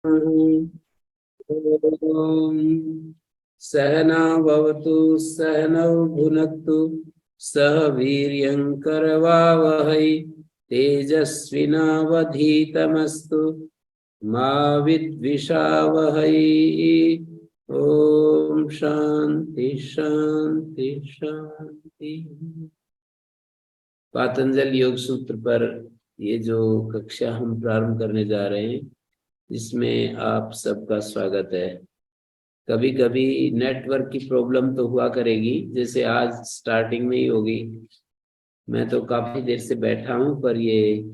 ॐ सहना भवतु सहनौ भुनक्तु सह वीर्यं करवावहै तेजस्विनावधीतमस्तु मा विद्विषावहै। ओम शांति शांति शांति। पातंजल योग सूत्र पर ये जो कक्षा हम प्रारंभ करने जा रहे हैं, इसमें आप सबका स्वागत है। कभी कभी नेटवर्क की प्रॉब्लम तो हुआ करेगी, जैसे आज स्टार्टिंग में ही होगी। मैं तो काफी देर से बैठा हूं, पर ये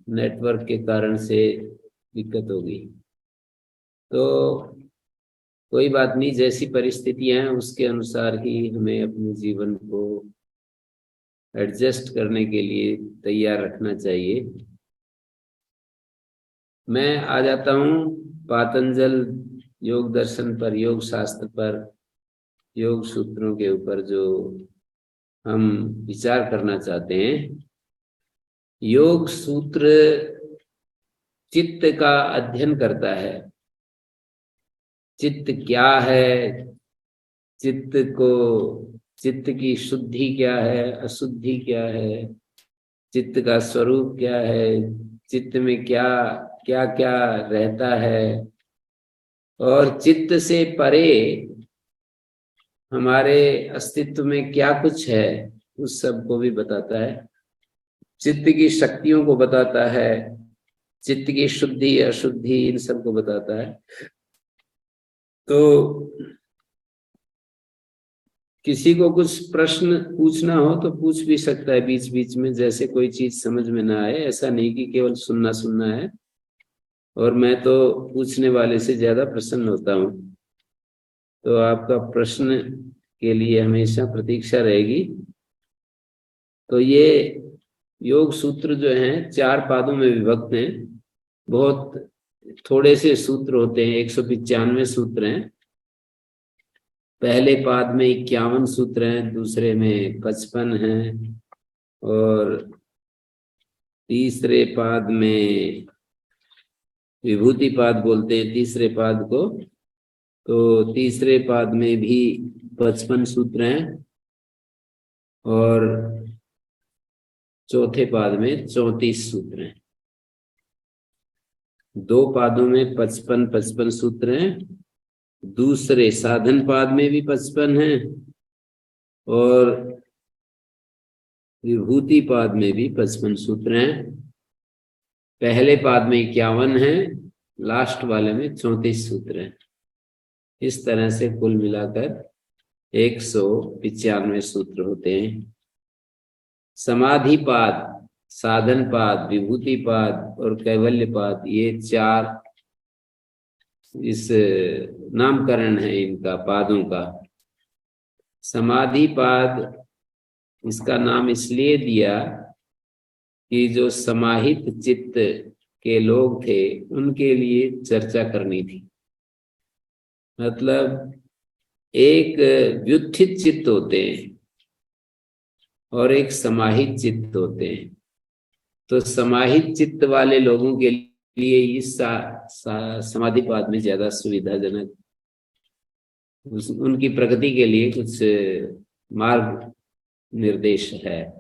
नेटवर्क के कारण से दिक्कत होगी। तो कोई बात नहीं, जैसी परिस्थितियां हैं उसके अनुसार ही हमें अपने जीवन को एडजस्ट करने के लिए तैयार रखना चाहिए। मैं आ जाता हूं पातंजल योग दर्शन पर, योग शास्त्र पर, योग सूत्रों के ऊपर जो हम विचार करना चाहते हैं। योग सूत्र चित्त का अध्ययन करता है। चित्त क्या है, चित्त को, चित्त की शुद्धि क्या है, अशुद्धि क्या है, चित्त का स्वरूप क्या है, चित्त में क्या क्या क्या रहता है, और चित्त से परे हमारे अस्तित्व में क्या कुछ है, उस सब को भी बताता है। चित्त की शक्तियों को बताता है, चित्त की शुद्धि अशुद्धि इन सब को बताता है। तो किसी को कुछ प्रश्न पूछना हो तो पूछ भी सकता है बीच बीच में, जैसे कोई चीज समझ में ना आए। ऐसा नहीं कि केवल सुनना सुनना है, और मैं तो पूछने वाले से ज्यादा प्रसन्न होता हूँ। तो आपका प्रश्न के लिए हमेशा प्रतीक्षा रहेगी। तो ये योग सूत्र जो हैं 4 पादों में विभक्त हैं। बहुत थोड़े से सूत्र होते हैं, 195 सूत्र हैं। पहले पाद में 51 सूत्र हैं, दूसरे में 55 हैं, और तीसरे पाद में विभूति पाद बोलते हैं तीसरे पाद को। तो तीसरे पाद में भी 55 सूत्र हैं, और चौथे पाद में 34 सूत्र हैं। 2 पादों में 55 सूत्र हैं, दूसरे साधन पाद में भी 55 हैं, और विभूति पाद में भी 55 सूत्र हैं। पहले पाद में 51 है, लास्ट वाले में 34 सूत्र हैं। इस तरह से कुल मिलाकर 195 सूत्र होते हैं। समाधि पाद, साधन पाद, विभूति पाद और कैवल्य पाद, ये 4 इस नामकरण है इनका, पादों का। समाधि पाद इसका नाम इसलिए दिया कि जो समाहित चित्त के लोग थे उनके लिए चर्चा करनी थी। मतलब एक व्युत्थित चित्त होते हैं और एक समाहित चित्त होते हैं। तो समाहित चित्त वाले लोगों के लिए इस समाधि पाद में ज्यादा सुविधाजनक, उनकी प्रगति के लिए कुछ मार्ग निर्देश है।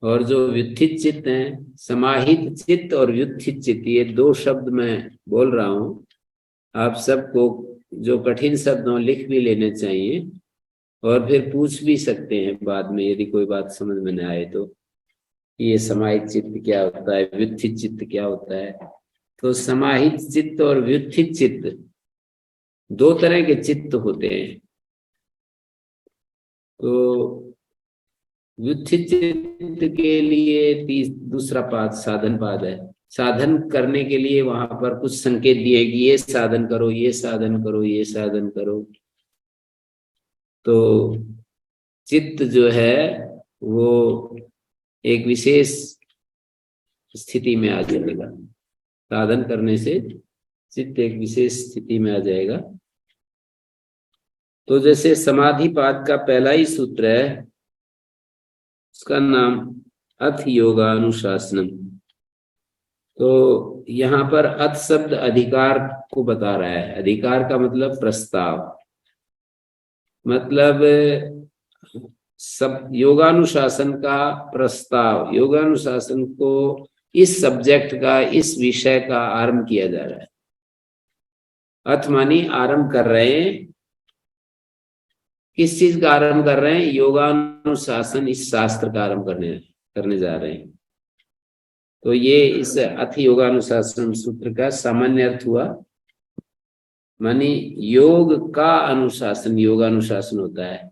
और जो व्युत्थित चित्त हैं, समाहित चित्त और व्युत्थित चित्त, ये 2 शब्द मैं बोल रहा हूं। आप सबको जो कठिन शब्द हों लिख भी लेने चाहिए, और फिर पूछ भी सकते हैं बाद में यदि कोई बात समझ में न आए तो। ये समाहित चित्त क्या होता है, व्युत्थित चित्त क्या होता है। तो समाहित चित्त और व्युत्थित चित्त 2 तरह के चित्त होते हैं। तो व्युत्थित चित्त के लिए दूसरा पाद साधन पाद है। साधन करने के लिए वहां पर कुछ संकेत दिए कि ये साधन करो, ये साधन करो, ये साधन करो। तो चित्त जो है वो एक विशेष स्थिति में आ जाएगा। साधन करने से चित्त एक विशेष स्थिति में आ जाएगा। तो जैसे समाधि पाद का पहला ही सूत्र है, उसका नाम अथ योगानुशासनम। तो यहाँ पर अथ शब्द अधिकार को बता रहा है। अधिकार का मतलब प्रस्ताव, मतलब सब योगानुशासन का प्रस्ताव, योगानुशासन को इस सब्जेक्ट का, इस विषय का आरंभ किया जा रहा है। अथ मानी आरंभ कर रहे हैं। किस चीज का आरंभ कर रहे हैं? योगानुशासन, इस शास्त्र का आरंभ करने जा रहे हैं। तो ये इस अथ योगानुशासन सूत्र का सामान्य अर्थ हुआ, मानी योग का अनुशासन, योगानुशासन होता है।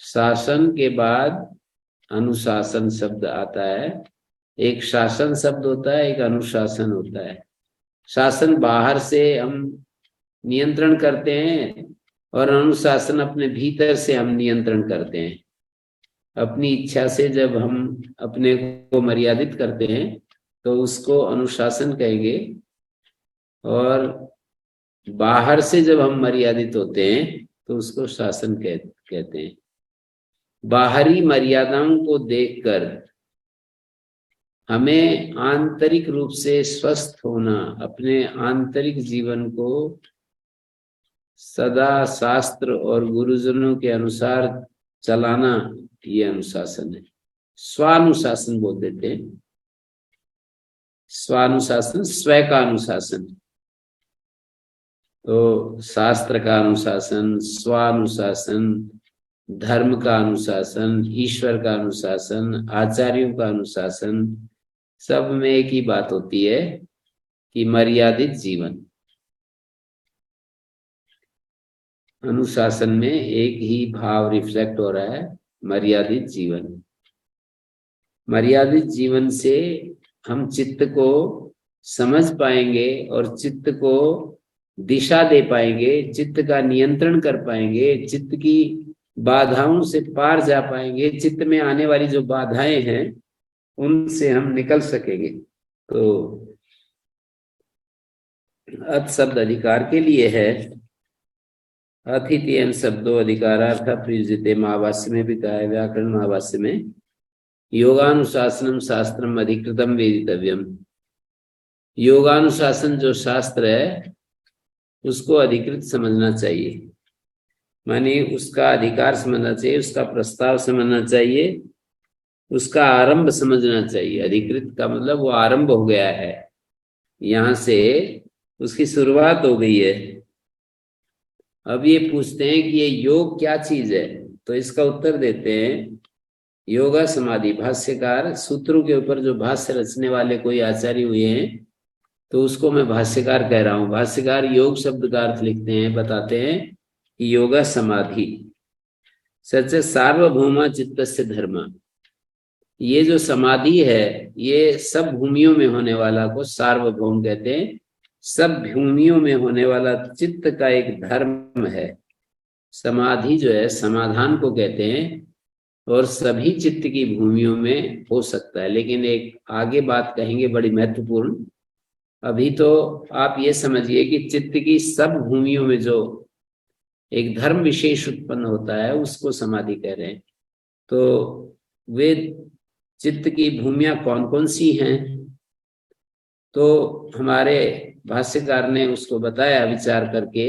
शासन के बाद अनुशासन शब्द आता है। एक शासन शब्द होता है, एक अनुशासन होता है। शासन बाहर से हम नियंत्रण करते हैं और अनुशासन अपने भीतर से हम नियंत्रण करते हैं। अपनी इच्छा से जब हम अपने को मर्यादित करते हैं तो उसको अनुशासन कहेंगे, और बाहर से जब हम मर्यादित होते हैं तो उसको शासन कहते हैं। बाहरी मर्यादाओं को देखकर हमें आंतरिक रूप से स्वस्थ होना, अपने आंतरिक जीवन को सदा शास्त्र और गुरुजनों के अनुसार चलाना, ये अनुशासन है। स्वानुशासन बोल देते हैं। स्वानुशासन, स्वयं का अनुशासन। तो शास्त्र का अनुशासन, स्वानुशासन, धर्म का अनुशासन, ईश्वर का अनुशासन, आचार्यों का अनुशासन, सब में एक ही बात होती है कि मर्यादित जीवन। अनुशासन में एक ही भाव रिफ्लेक्ट हो रहा है, मर्यादित जीवन। मर्यादित जीवन से हम चित्त को समझ पाएंगे और चित्त को दिशा दे पाएंगे, चित्त का नियंत्रण कर पाएंगे, चित्त की बाधाओं से पार जा पाएंगे। चित्त में आने वाली जो बाधाएं हैं उनसे हम निकल सकेंगे। तो अथ शब्द अधिकार के लिए है। अथित्यम शब्दों अधिकारार्थ प्रयुज्यते, महाभाष्य में भी कहा है, व्याकरण महाभाष्य में, योगानुशासनम शास्त्रम अधिकृतम वेदितव्यम। योगानुशासन जो शास्त्र है उसको अधिकृत समझना चाहिए, माने उसका अधिकार समझना चाहिए, उसका प्रस्ताव समझना चाहिए, उसका आरंभ समझना चाहिए। अधिकृत का मतलब वो आरंभ हो गया है, यहाँ से उसकी शुरुआत हो गई है। अब ये पूछते हैं कि ये योग क्या चीज है, तो इसका उत्तर देते हैं योगा समाधि। भाष्यकार सूत्रों के ऊपर जो भाष्य रचने वाले कोई आचार्य हुए हैं तो उसको मैं भाष्यकार कह रहा हूँ। भाष्यकार योग शब्द का अर्थ लिखते हैं, बताते हैं कि योगा समाधि सच सार्वभौमा चित्तस्य धर्म। ये जो समाधि है ये सब भूमियों में होने वाला को सार्वभौम कहते हैं। सब भूमियों में होने वाला चित्त का एक धर्म है। समाधि जो है समाधान को कहते हैं और सभी चित्त की भूमियों में हो सकता है। लेकिन एक आगे बात कहेंगे बड़ी महत्वपूर्ण। अभी तो आप ये समझिए कि चित्त की सब भूमियों में जो एक धर्म विशेष उत्पन्न होता है उसको समाधि कह रहे हैं। तो वे चित्त की भूमियां कौन कौन सी हैं, तो हमारे भाष्यकार ने उसको बताया विचार करके।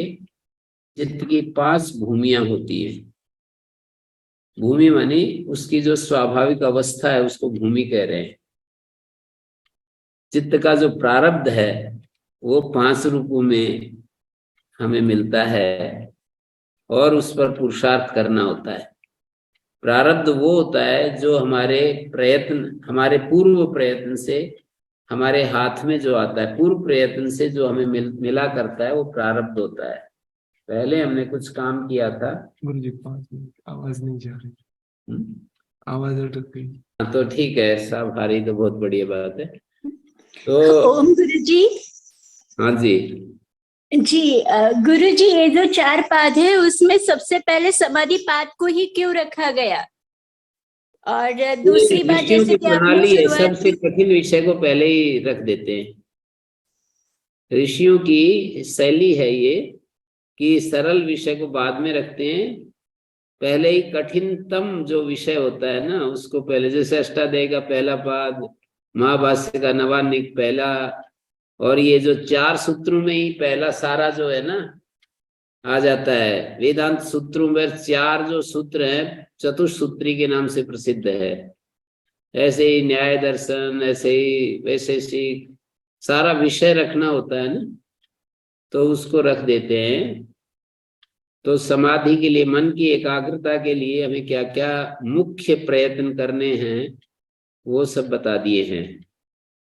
चित्त की 5 भूमियां होती है। भूमि मानी उसकी जो स्वाभाविक अवस्था है उसको भूमि कह रहे हैं। चित्त का जो प्रारब्ध है वो 5 रूपों में हमें मिलता है और उस पर पुरुषार्थ करना होता है। प्रारब्ध वो होता है जो हमारे प्रयत्न, हमारे पूर्व प्रयत्न से हमारे हाथ में जो आता है, पूर्व प्रयत्न से जो हमें मिला करता है वो प्रारब्ध होता है। पहले हमने कुछ काम किया था। गुरुजी 5 मिनट आवाज नहीं जा रही, आवाज अटक गई। तो ठीक है, सब आ रही तो बहुत बढ़िया बात है। तो ओम गुरुजी। हाँ जी जी गुरुजी, ये जो 4 पाद है उसमें सबसे पहले समाधि पाद को ही क्यों रखा गया? और दूसरी बात ऋषियों जैसे की कि आपने प्रणाली है, शुरुआत सबसे कठिन विषय को पहले ही रख देते हैं। ऋषियों की शैली है ये कि सरल विषय को बाद में रखते हैं, पहले ही कठिनतम जो विषय होता है ना उसको पहले। जैसे अष्टाध्यायी का पहला पाद, महाभाष्य का नवानिक पहला और ये जो 4 सूत्रों में ही पहला सारा जो है ना आ जाता है। वेदांत सूत्रों में 4 जो सूत्र हैं चतुसूत्री के नाम से प्रसिद्ध है। ऐसे ही न्याय दर्शन, ऐसे ही वैसे ही सारा विषय रखना होता है ना, तो उसको रख देते हैं। तो समाधि के लिए, मन की एकाग्रता के लिए हमें क्या क्या मुख्य प्रयत्न करने हैं वो सब बता दिए हैं।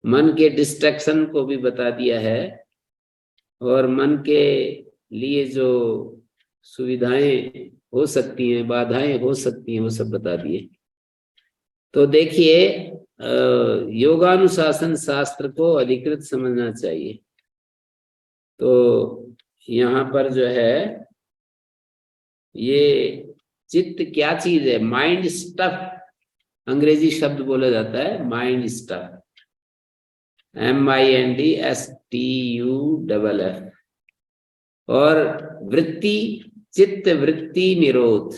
मन के डिस्ट्रैक्शन को भी बता दिया है, और मन के लिए जो सुविधाएं हो सकती हैं, बाधाएं हो सकती हैं, वो सब बता दिए। तो देखिए, योगानुशासन शास्त्र को अधिकृत समझना चाहिए। तो यहाँ पर जो है ये चित्त क्या चीज है? माइंड स्टफ अंग्रेजी शब्द बोला जाता है, माइंड स्टफ, MINDSTUFF। और वृत्ति, चित्त वृत्ति निरोध,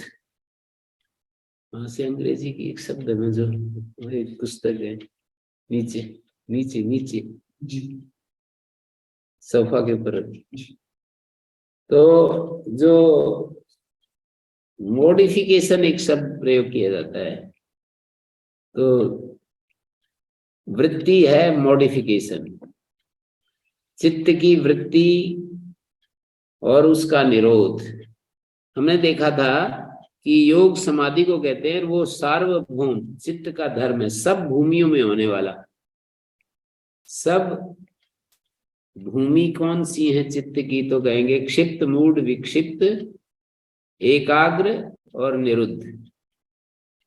वहां से अंग्रेजी की एक शब्द में जो एक पुस्तक है नीचे नीचे नीचे जी सोफा के ऊपर। तो जो मॉडिफिकेशन एक शब्द प्रयोग किया जाता है, तो वृत्ति है मॉडिफिकेशन, चित्त की वृत्ति और उसका निरोध। हमने देखा था कि योग समाधि को कहते हैं, वो सार्वभौम चित्त का धर्म है, सब भूमियों में होने वाला। सब भूमि कौन सी है चित्त की? तो कहेंगे क्षिप्त, मूढ़, विक्षिप्त, एकाग्र और निरुद्ध।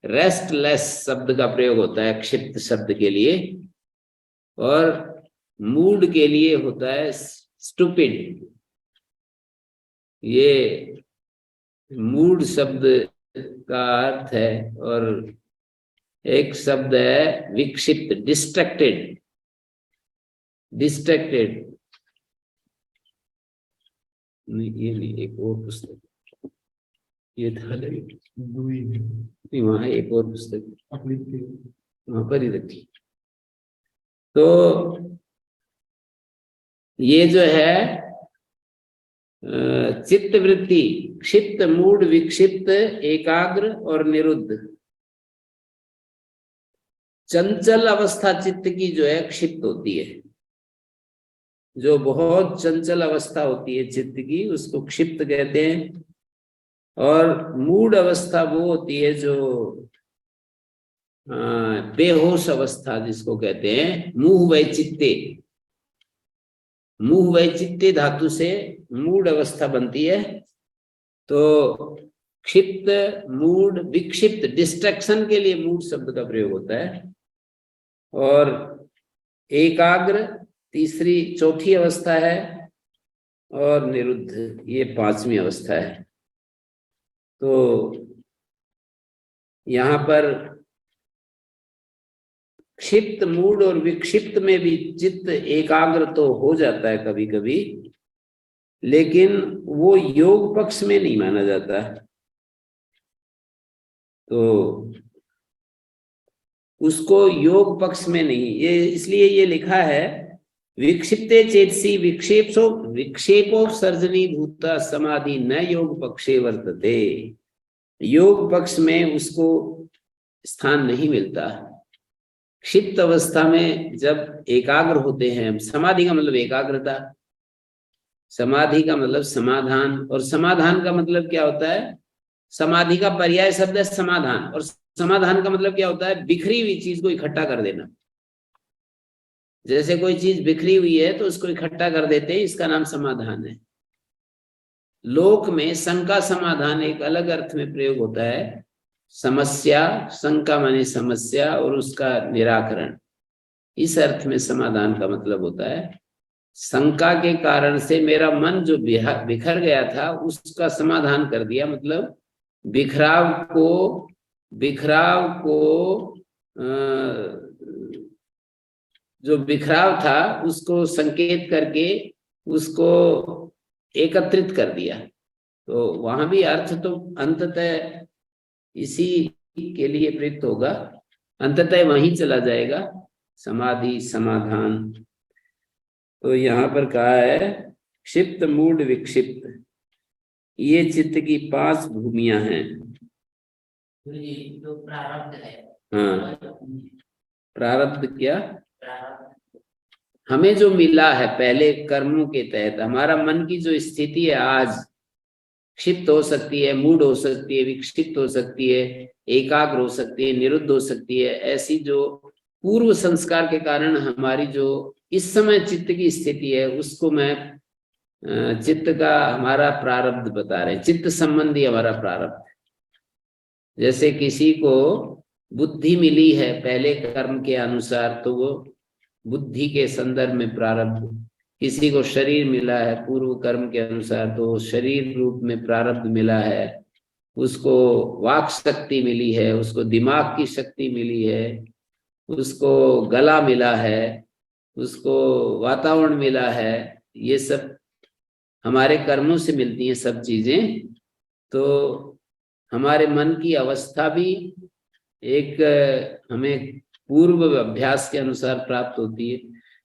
रेस्टलेस शब्द का प्रयोग होता है क्षिप्त शब्द के लिए, और मूड के लिए होता है स्टूपिड। ये मूड शब्द का अर्थ है, और एक शब्द है विक्षिप्त, डिस्ट्रैक्टेड। डिस्ट्रैक्टेड नहीं, ये नहीं, एक और पुस्तक ये था नहीं, वहां एक और पुस्तक वहां पर ही रखी। तो ये जो है चित्त वृत्ति, क्षिप्त, मूढ़, विक्षिप्त, एकाग्र और निरुद्ध। चंचल अवस्था चित्त की जो है क्षिप्त होती है। जो बहुत चंचल अवस्था होती है चित्त की, उसको क्षिप्त कहते हैं। और मूढ़ अवस्था वो होती है जो बेहोश अवस्था जिसको कहते हैं, मुह वैचित्ते। मुह वैचित्ते धातु से मूढ़ अवस्था बनती है। तो क्षिप्त, मूढ़, विक्षिप्त, डिस्ट्रैक्शन के लिए मूढ़ शब्द का प्रयोग होता है। और एकाग्र तीसरी, चौथी अवस्था है, और निरुद्ध ये 5वीं अवस्था है। तो यहाँ पर क्षिप्त, मूढ़ और विक्षिप्त में भी चित्त एकाग्र तो हो जाता है कभी कभी, लेकिन वो योग पक्ष में नहीं माना जाता। तो उसको योग पक्ष में नहीं, ये इसलिए ये लिखा है विक्षिप्ते चेतसी विक्षेपो सर्जनी भूता समाधि न योग पक्षे वर्तते। योग पक्ष में उसको स्थान नहीं मिलता। क्षिप्त अवस्था में जब एकाग्र होते हैं, समाधि का मतलब एकाग्रता, समाधि का मतलब समाधान, और समाधान का मतलब क्या होता है? समाधि का पर्याय शब्द है समाधान, और समाधान का मतलब क्या होता है? बिखरी हुई चीज को इकट्ठा कर देना। जैसे कोई चीज बिखरी हुई है तो उसको इकट्ठा कर देते हैं, इसका नाम समाधान है। लोक में शंका समाधान एक अलग अर्थ में प्रयोग होता है। समस्या, शंका माने समस्या, और उसका निराकरण, इस अर्थ में समाधान का मतलब होता है। शंका के कारण से मेरा मन जो बिखर गया था उसका समाधान कर दिया, मतलब बिखराव को जो बिखराव था उसको संकेत करके उसको एकत्रित कर दिया। तो वहां भी अर्थ तो अंततः इसी के लिए प्रयुक्त होगा, अंततः वहीं चला जाएगा, समाधि समाधान। तो यहाँ पर कहा है क्षिप्त मूड विक्षिप्त, ये चित्त की 5 भूमियां हैं। जो प्रारब्ध है, हाँ, प्रारब्ध क्या? हमें जो मिला है पहले कर्मों के तहत, हमारा मन की जो स्थिति है आज, क्षिप्त हो सकती है, मूड हो सकती है, विक्षिप्त हो सकती है, एकाग्र हो सकती है, निरुद्ध हो सकती है। ऐसी जो पूर्व संस्कार के कारण हमारी जो इस समय चित्त की स्थिति है, उसको मैं चित्त का हमारा प्रारब्ध बता रहे हैं, चित्त संबंधी हमारा प्रारब्ध। जैसे किसी को बुद्धि मिली है पहले कर्म के अनुसार, तो वो बुद्धि के संदर्भ में प्रारब्ध। किसी को शरीर मिला है पूर्व कर्म के अनुसार, तो शरीर रूप में प्रारब्ध मिला है। उसको वाक शक्ति मिली है, उसको दिमाग की शक्ति मिली है, उसको गला मिला है, उसको वातावरण मिला है। ये सब हमारे कर्मों से मिलती हैं सब चीजें। तो हमारे मन की अवस्था भी एक हमें पूर्व अभ्यास के अनुसार प्राप्त होती है।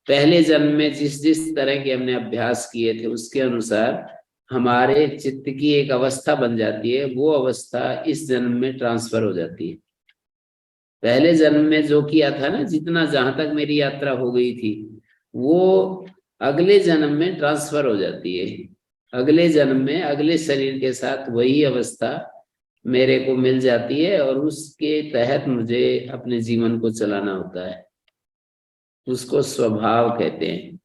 पहले जन्म में जिस जिस तरह के हमने अभ्यास किए थे उसके अनुसार हमारे चित्त की एक अवस्था बन जाती है, वो अवस्था इस जन्म में ट्रांसफर हो जाती है। पहले जन्म में जो किया था ना, जितना जहां तक मेरी यात्रा हो गई थी, वो अगले जन्म में ट्रांसफर हो जाती है। अगले जन्म में अगले शरीर के साथ वही अवस्था मेरे को मिल जाती है, और उसके तहत मुझे अपने जीवन को चलाना होता है। उसको स्वभाव कहते हैं।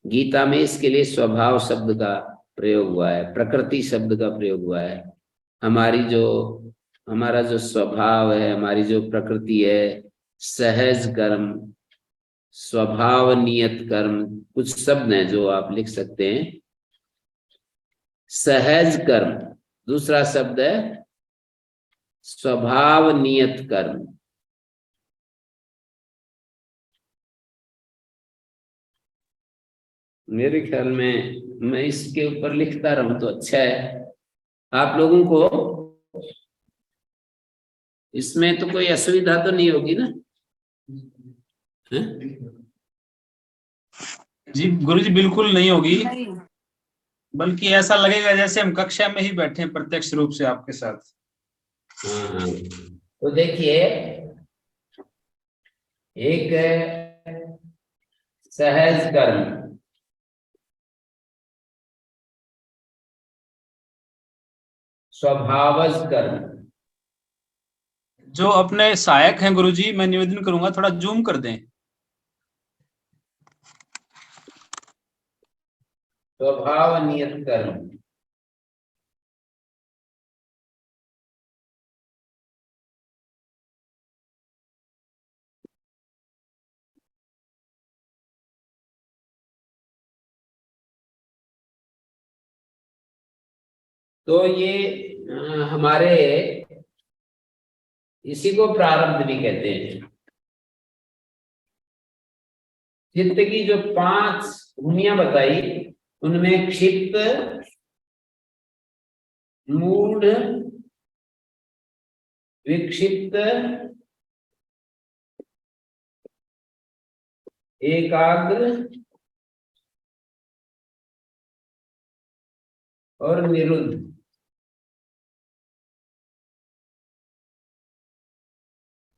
गीता में इसके लिए स्वभाव शब्द का प्रयोग हुआ है, प्रकृति शब्द का प्रयोग हुआ है। हमारा जो स्वभाव है, हमारी जो प्रकृति है, सहज कर्म, स्वभाव नियत कर्म, कुछ शब्द हैं जो आप लिख सकते हैं। सहज कर्म, दूसरा शब्द है स्वभाव नियत कर्म। मेरे ख्याल में मैं इसके ऊपर लिखता रहूं तो अच्छा है। आप लोगों को इसमें तो कोई असुविधा तो नहीं होगी ना? जी गुरुजी, बिल्कुल नहीं होगी, बल्कि ऐसा लगेगा जैसे हम कक्षा में ही बैठे हैं प्रत्यक्ष रूप से आपके साथ। हाँ। तो देखिए, एक है सहज कर्म, स्वभावज कर्म। जो अपने सहायक हैं गुरुजी, मैं निवेदन करूंगा थोड़ा जूम कर दें। स्वभाव नियत कर्म। तो ये हमारे, इसी को प्रारब्ध भी कहते हैं। चित्त की जो 5 भूमियां बताई, उनमें क्षिप्त, मूढ़, विक्षिप्त, एकाग्र और निरुद्ध,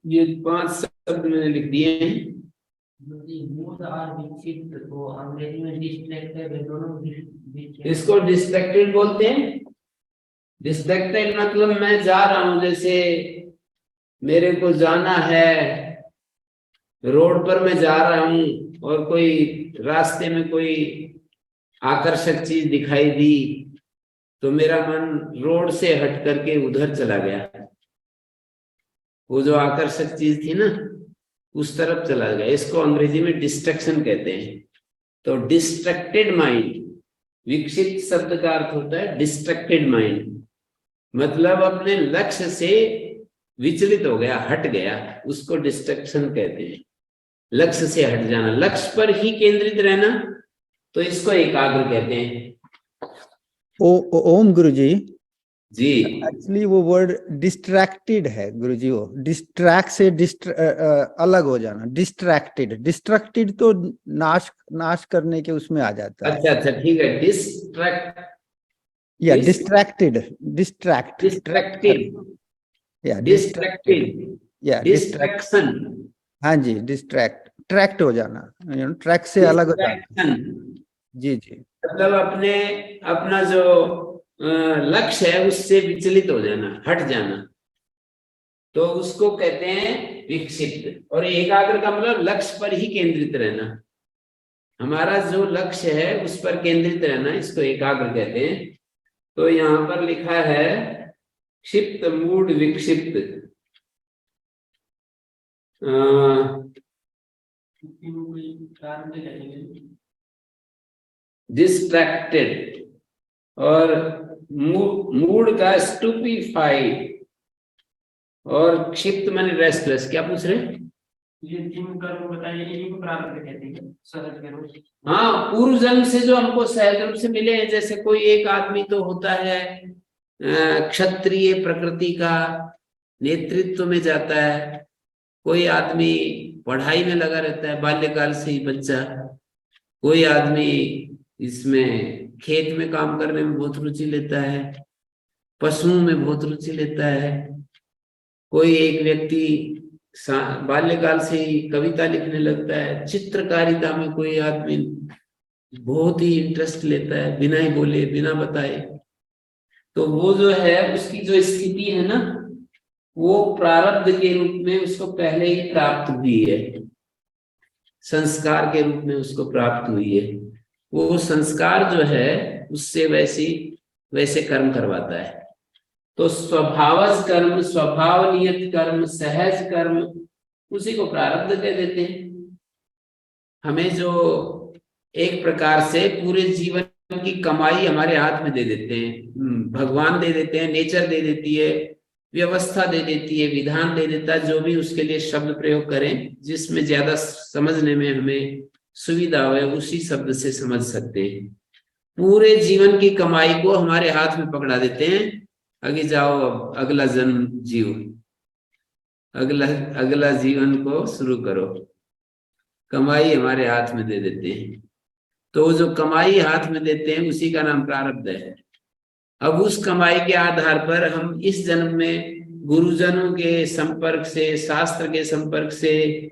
ये 5 शब्द मैंने लिख दिए हैं। मूड और विक्षिप्त को अंग्रेजी में डिस्ट्रैक्टेड, दोनों इसको डिस्ट्रैक्टेड बोलते हैं। डिस्ट्रैक्टेड मतलब मैं जा रहा हूं, जैसे मेरे को जाना है, रोड पर मैं जा रहा हूं और कोई रास्ते में कोई आकर्षक चीज दिखाई दी, तो मेरा मन रोड से हट करके उधर चला गया। वो जो आकर्षक चीज थी ना, उस तरफ चला गया। इसको अंग्रेजी में डिस्ट्रैक्शन कहते हैं। तो डिस्ट्रैक्टेड माइंड, विक्षिप्त शब्द का अर्थ होता है डिस्ट्रैक्टेड माइंड, मतलब अपने लक्ष्य से विचलित हो गया, हट गया, उसको डिस्ट्रैक्शन कहते हैं। लक्ष्य से हट जाना, लक्ष्य पर ही केंद्रित रहना, तो इसको एकाग्र कहते हैं। ओम गुरुजी, जी एक्चुअली वो वर्ड डिस्ट्रैक्टेड है गुरुजी, वो डिस्ट्रैक्ट से अलग हो जाना, डिस्ट्रैक्टेड। डिस्ट्रैक्टेड तो नाश करने के उसमें आ जाता है। अच्छा अच्छा ठीक है, डिस्ट्रैक्ट या डिस्ट्रैक्टेड, डिस्ट्रैक्टेड या डिस्ट्रैक्टेड या डिस्ट्रैक्शन हाँ जी, ट्रैक्ट हो जाना, ट्रैक से अलग हो जाना। डिस्ट्रैक्शन जी जी मतलब अपना जो लक्ष्य है उससे विचलित हो जाना, हट जाना, तो उसको कहते हैं विक्षिप्त। और एकाग्र का मतलब लक्ष्य पर ही केंद्रित रहना, हमारा जो लक्ष्य है उस पर केंद्रित रहना, इसको एकाग्र कहते हैं। तो यहाँ पर लिखा है क्षिप्त मूड विक्षिप्त, डिस्ट्रैक्टेड, और मूड का स्टूपिफाइड, और क्षिप्त माने रेस्टलेस। क्या पूछ रहे हैं? ये तीन कर्म बताइए, इन्हीं को प्रारब्ध कहते हैं, सहज कर्म। हाँ, पूर्व जन्म से जो हमको सहज रूप से मिले हैं। जैसे कोई एक आदमी तो होता है क्षत्रिय प्रकृति का, नेतृत्व में जाता है। कोई आदमी पढ़ाई में लगा रहता है बाल्यकाल से ही बच्चा। कोई आदमी इसमें खेत में काम करने में बहुत रुचि लेता है, पशुओं में बहुत रुचि लेता है। कोई एक व्यक्ति बाल्यकाल से ही कविता लिखने लगता है, चित्रकारिता में कोई आदमी बहुत ही इंटरेस्ट लेता है, बिना ही बोले बिना बताए। तो वो जो है उसकी जो स्थिति है ना, वो प्रारब्ध के रूप में उसको पहले ही प्राप्त हुई है, संस्कार के रूप में उसको प्राप्त हुई है। वो संस्कार जो है उससे वैसे कर्म करवाता है। तो स्वभावज कर्म, स्वभाव नियत कर्म, सहज कर्म, उसी को प्रारब्ध कह देते हैं। हमें जो एक प्रकार से पूरे जीवन की कमाई हमारे हाथ में दे देते हैं, भगवान दे देते हैं, नेचर दे देती है, व्यवस्था दे देती है, विधान दे देता है, जो भी उसके लिए शब्द प्रयोग करें, जिसमें ज्यादा समझने में हमें सुविधा है उसी शब्द से समझ सकते हैं। पूरे जीवन की कमाई को हमारे हाथ में पकड़ा देते हैं, आगे जाओ अब अगला जन्म जियो, अगला जीवन को शुरू करो। कमाई हमारे हाथ में दे देते हैं। तो जो कमाई हाथ में देते हैं उसी का नाम प्रारब्ध है। अब उस कमाई के आधार पर हम इस जन्म में गुरुजनों के संपर्क से, शास्त्र के संपर्क से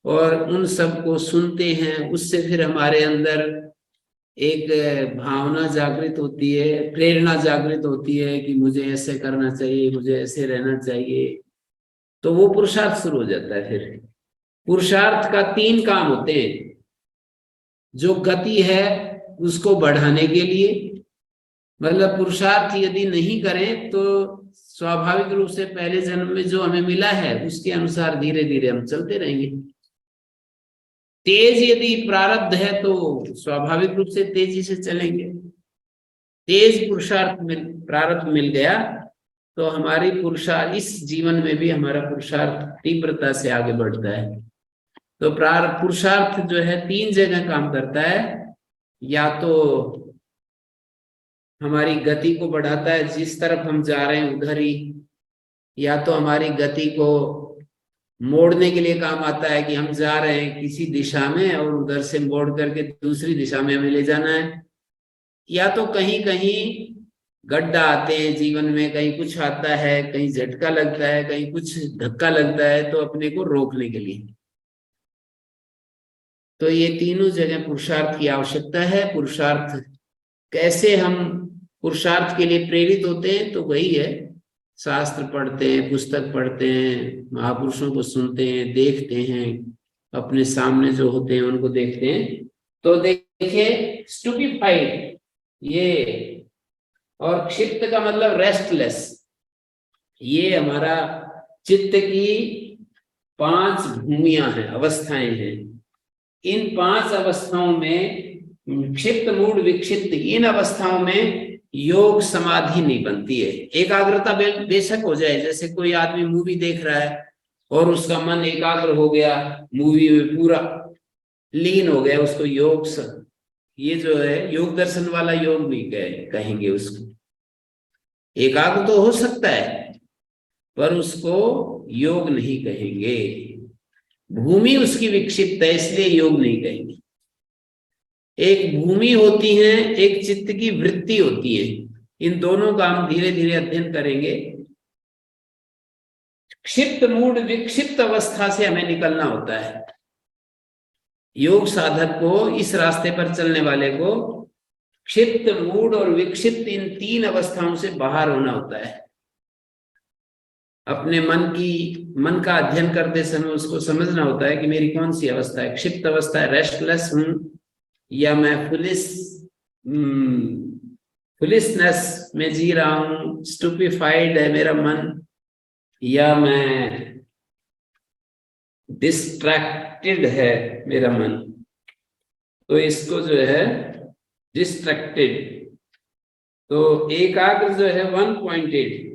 और उन सब को सुनते हैं, उससे फिर हमारे अंदर एक भावना जागृत होती है, प्रेरणा जागृत होती है कि मुझे ऐसे करना चाहिए, मुझे ऐसे रहना चाहिए। तो वो पुरुषार्थ शुरू हो जाता है। फिर पुरुषार्थ का 3 काम होते हैं। जो गति है उसको बढ़ाने के लिए, मतलब पुरुषार्थ यदि नहीं करें तो स्वाभाविक रूप से पहले जन्म में जो हमें मिला है उसके अनुसार धीरे धीरे हम चलते रहेंगे। तेज यदि प्रारब्ध है तो स्वाभाविक रूप से तेजी से चलेंगे। तेज पुरुषार्थ प्रारब्ध मिल गया तो हमारी पुरुषार्थ इस जीवन में भी हमारा पुरुषार्थ तीव्रता से आगे बढ़ता है। तो पुरुषार्थ जो है 3 जगह काम करता है। या तो हमारी गति को बढ़ाता है, जिस तरफ हम जा रहे हैं उधर ही, या तो हमारी गति को मोड़ने के लिए काम आता है कि हम जा रहे हैं किसी दिशा में और उधर से मोड़ करके दूसरी दिशा में हमें ले जाना है, या तो कहीं कहीं गड्ढा आते हैं जीवन में, कहीं कुछ आता है, कहीं झटका लगता है, कहीं कुछ धक्का लगता है, तो अपने को रोकने के लिए। तो ये तीनों जगह पुरुषार्थ की आवश्यकता है। पुरुषार्थ कैसे हम पुरुषार्थ के लिए प्रेरित होते हैं, तो वही है, शास्त्र पढ़ते हैं, पुस्तक पढ़ते हैं, महापुरुषों को सुनते हैं, देखते हैं, अपने सामने जो होते हैं उनको देखते हैं। तो देखिए स्टूपिफाइड ये, और क्षिप्त का मतलब रेस्टलेस। ये हमारा चित्त की 5 भूमियां हैं, अवस्थाएं हैं। इन 5 अवस्थाओं में क्षिप्त मूड विक्षिप्त, इन अवस्थाओं में योग समाधि नहीं बनती है। एकाग्रता बेशक हो जाए, जैसे कोई आदमी मूवी देख रहा है और उसका मन एकाग्र हो गया, मूवी में पूरा लीन हो गया, उसको योग, ये जो है योग दर्शन वाला योग नहीं कहेंगे उसको। एकाग्र तो हो सकता है पर उसको योग नहीं कहेंगे। भूमि उसकी विक्षिप्त है इसलिए योग नहीं कहेंगे। एक भूमि होती है, एक चित्त की वृत्ति होती है। इन दोनों का हम धीरे धीरे अध्ययन करेंगे। क्षिप्त मूड विक्षिप्त अवस्था से हमें निकलना होता है। योग साधक को, इस रास्ते पर चलने वाले को क्षिप्त मूड और विक्षिप्त इन तीन अवस्थाओं से बाहर होना होता है। अपने मन का अध्ययन करते समय उसको समझना होता है कि मेरी कौन सी अवस्था है। क्षिप्त अवस्था है, रेस्टलेस हूं, या मैं फुलिशनेस में जी रहा हूं, स्टूपिफाइड है मेरा मन, या मैं डिस्ट्रैक्टेड है मेरा मन। तो इसको जो है डिस्ट्रैक्टेड, तो एकाग्र जो है 1 पॉइंटेड,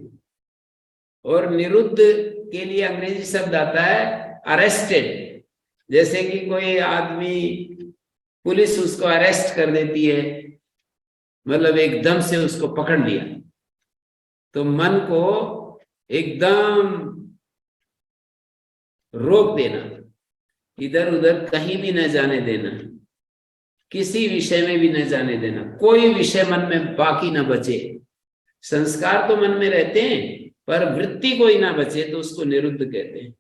और निरुद्ध के लिए अंग्रेजी शब्द आता है अरेस्टेड। जैसे कि कोई आदमी, पुलिस उसको अरेस्ट कर देती है, मतलब एकदम से उसको पकड़ लिया, तो मन को एकदम रोक देना, इधर उधर कहीं भी न जाने देना, किसी विषय में भी न जाने देना, कोई विषय मन में बाकी न बचे। संस्कार तो मन में रहते हैं पर वृत्ति कोई ना बचे तो उसको निरुद्ध कहते हैं।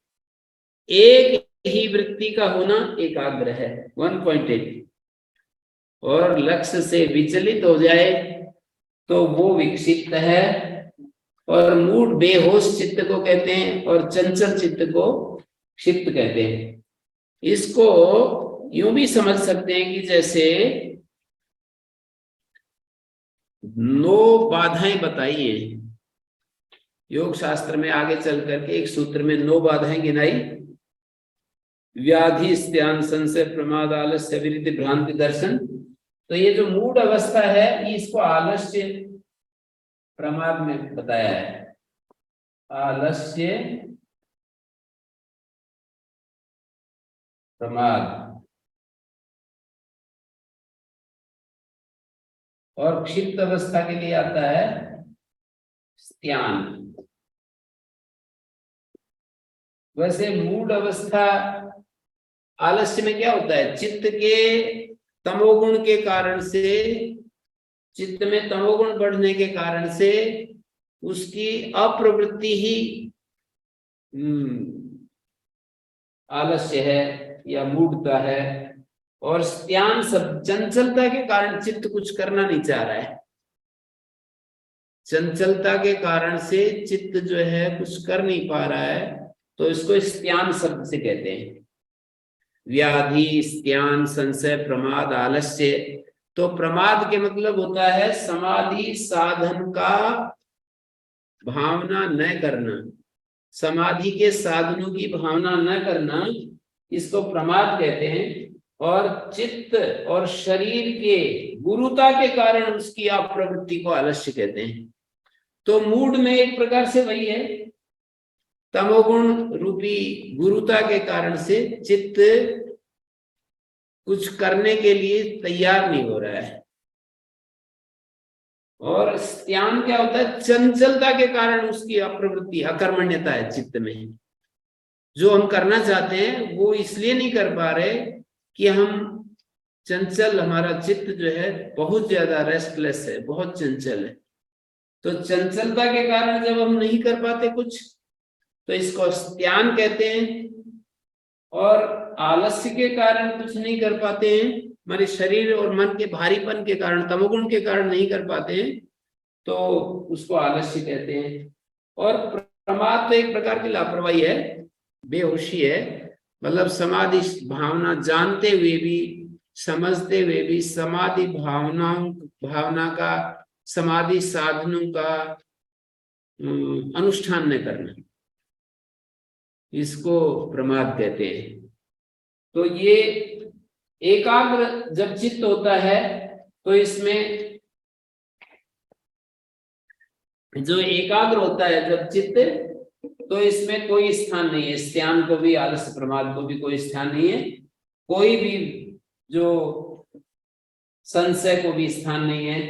एक ही वृत्ति का होना एकाग्र है, 1 पॉइंटेड, और लक्ष्य से विचलित हो जाए तो वो विक्षिप्त है। और मूड बेहोश चित्त को कहते हैं और चंचल चित्त को क्षिप्त कहते हैं। इसको यूं भी समझ सकते हैं कि जैसे 9 बाधाएं बताई हैं योग शास्त्र में। आगे चल करके एक सूत्र में 9 बाधाएं गिनाई, व्याधि, स्त्यान, संशय, प्रमाद, आलस्य, विरिति, भ्रांति, दर्शन। तो ये जो मूड अवस्था है इसको आलस्य प्रमाद में बताया है। आलस्य प्रमाद। और क्षिप्त अवस्था के लिए आता है स्त्यान। वैसे मूड अवस्था, आलस्य में क्या होता है, चित्त के तमोगुण के कारण से, चित्त में तमोगुण बढ़ने के कारण से उसकी अप्रवृत्ति ही आलस्य है या मूढ़ता है। और स्त्यान सब चंचलता के कारण चित्त कुछ करना नहीं चाह रहा है। चंचलता के कारण से चित्त जो है कुछ कर नहीं पा रहा है, तो इसको स्त्यान शब्द से कहते हैं। व्याधि, स्त्यान, संशय, प्रमाद, आलस्य। तो प्रमाद के मतलब होता है समाधि साधन का भावना न करना, समाधि के साधनों की भावना न करना, इसको प्रमाद कहते हैं। और चित्त और शरीर के गुरुता के कारण उसकी अप्रवृत्ति को आलस्य कहते हैं। तो मूड में एक प्रकार से वही है, तमोगुण रूपी गुरुता के कारण से चित्त कुछ करने के लिए तैयार नहीं हो रहा है। और स्त्यान क्या होता है, चंचलता के कारण उसकी अप्रवृत्ति, अकर्मण्यता है चित्त में। जो हम करना चाहते हैं वो इसलिए नहीं कर पा रहे कि हम चंचल, हमारा चित्त जो है बहुत ज्यादा रेस्टलेस है, बहुत चंचल है। तो चंचलता के कारण जब हम नहीं कर पाते कुछ, तो इसको स्त्यान कहते हैं। और आलस्य के कारण कुछ नहीं कर पाते हैं, हमारे शरीर और मन के भारीपन के कारण, तमोगुण के कारण नहीं कर पाते हैं, तो उसको आलस्य कहते हैं। और प्रमाद तो एक प्रकार की लापरवाही है, बेहोशी है। मतलब समाधि भावना जानते हुए भी, समझते हुए भी समाधि भावना का, समाधि साधनों का अनुष्ठान न करना, इसको प्रमाद कहते हैं। तो ये एकाग्र जब चित्त होता है तो इसमें जो एकाग्र होता है जब चित्त, तो इसमें कोई स्थान नहीं है, स्त्यान को भी, आलस्य, प्रमाद को भी कोई स्थान नहीं है। कोई भी जो संशय को भी स्थान नहीं है,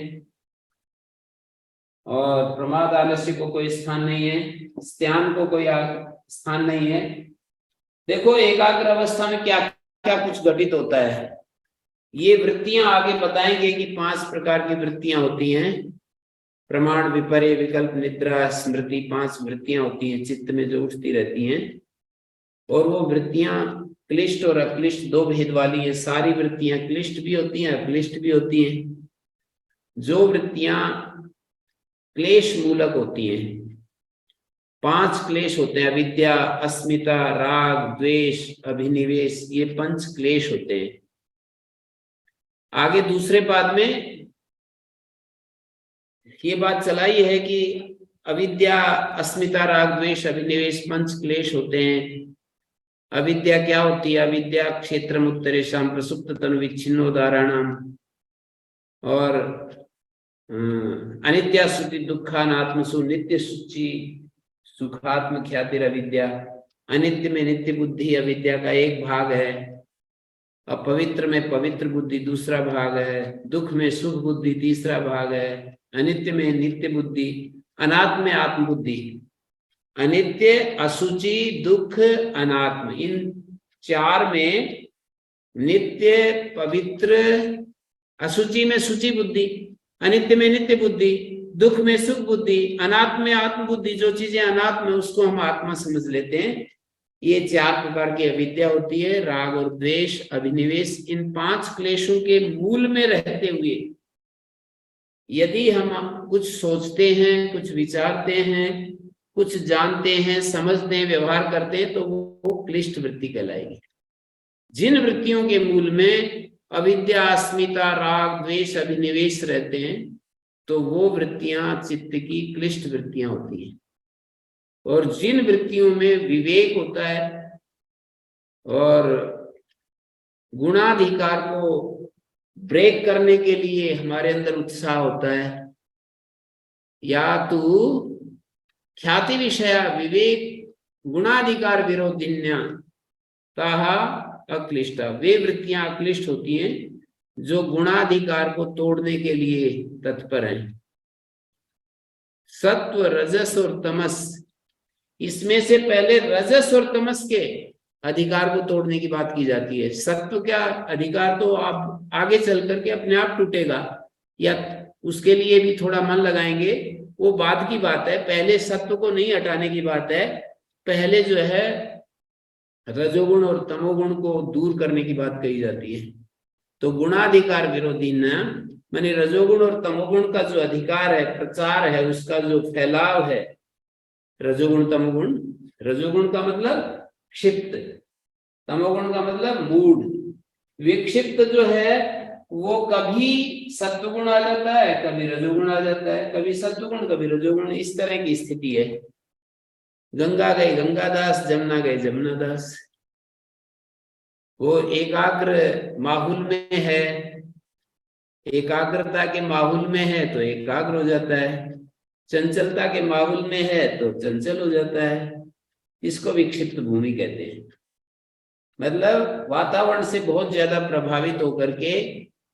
और प्रमाद आलस्य को कोई स्थान नहीं है, स्त्यान को कोई स्थान नहीं है। देखो एकाग्र अवस्था में क्या क्या कुछ घटित होता है, ये वृत्तियां आगे बताएंगे कि 5 प्रकार की वृत्तियां होती हैं। प्रमाण, विपर्य, विकल्प, निद्रा, स्मृति, 5 वृत्तियां होती हैं चित्त में जो उठती रहती हैं। और वो वृत्तियां क्लिष्ट और अक्लिष्ट 2 भेद वाली हैं। सारी वृत्तियां क्लिष्ट भी होती हैं, अक्लिष्ट भी होती हैं। जो वृत्तियां क्लेश मूलक होती हैं, 5 क्लेश होते हैं, अविद्या, अस्मिता, राग, द्वेष, अभिनिवेश, ये 5 क्लेश होते हैं। आगे दूसरे पाद में ये बात चलाई है कि अविद्या, अस्मिता, राग, द्वेष, अभिनिवेश 5 क्लेश होते हैं। अविद्या क्या होती है? अविद्या क्षेत्रम उत्तरेषाम प्रसुप्त तनु विच्छिन्नोदाहरणम और अनित्या श्रुति दुःखानात्मसु नित्य सूचि सुखात्म ख्यातिर अविद्या। अनित्य में नित्य बुद्धि अविद्या का एक भाग है, अपवित्र में पवित्र बुद्धि दूसरा भाग है, दुख में सुख बुद्धि तीसरा भाग है, अनित्य में नित्य बुद्धि, अनात्म में आत्म बुद्धि। अनित्य, असुचि, दुख, अनात्म, इन 4 में नित्य, पवित्र, असुचि में सुचि बुद्धि, अनित्य में नित्य बुद्धि, दुख में सुख बुद्धि, अनात्म में आत्म बुद्धि। जो चीजें अनात्म है उसको हम आत्मा समझ लेते हैं। ये 4 प्रकार की अविद्या होती है। राग और द्वेष, अभिनिवेश, इन 5 क्लेशों के मूल में रहते हुए यदि हम कुछ सोचते हैं, कुछ विचारते हैं, कुछ जानते हैं, समझते हैं, व्यवहार करते हैं, तो वो क्लिष्ट वृत्ति कहलाएगी। जिन वृत्तियों के मूल में अविद्या, अस्मिता, राग, द्वेष, अभिनिवेश रहते हैं, तो वो वृत्तियां चित्त की क्लिष्ट वृत्तियां होती हैं। और जिन वृत्तियों में विवेक होता है और गुणाधिकार को ब्रेक करने के लिए हमारे अंदर उत्साह होता है, या तो ख्याति विषया विवेक गुणाधिकार विरोधिन्या ताहा अक्लिष्टा, वे वृत्तियां अक्लिष्ट होती हैं जो गुणाधिकार को तोड़ने के लिए तत्पर हैं। सत्व, रजस और तमस, इसमें से पहले रजस और तमस के अधिकार को तोड़ने की बात की जाती है। सत्व का अधिकार तो आप आगे चल करके अपने आप टूटेगा, या उसके लिए भी थोड़ा मन लगाएंगे, वो बाद की बात है। पहले सत्व को नहीं हटाने की बात है, पहले जो है रजोगुण और तमोगुण को दूर करने की बात कही जाती है। तो गुणाधिकार विरोधी न माने रजोगुण और तमोगुण का जो अधिकार है, प्रचार है, उसका जो फैलाव है, रजोगुण तमोगुण, रजोगुण का मतलब क्षिप्त, तमोगुण का मतलब मूड। विक्षिप्त जो है वो कभी सत्वगुण आ जाता है, कभी रजोगुण आ जाता है, कभी सत्वगुण कभी रजोगुण, इस तरह की स्थिति है। गंगा गए गंगादास, जमुना गए जमुनादास। वो एकाग्र माहौल में है, एकाग्रता के माहौल में है तो एकाग्र हो जाता है, चंचलता के माहौल में है तो चंचल हो जाता है। इसको विक्षिप्त भूमि कहते हैं। मतलब वातावरण से बहुत ज्यादा प्रभावित होकर के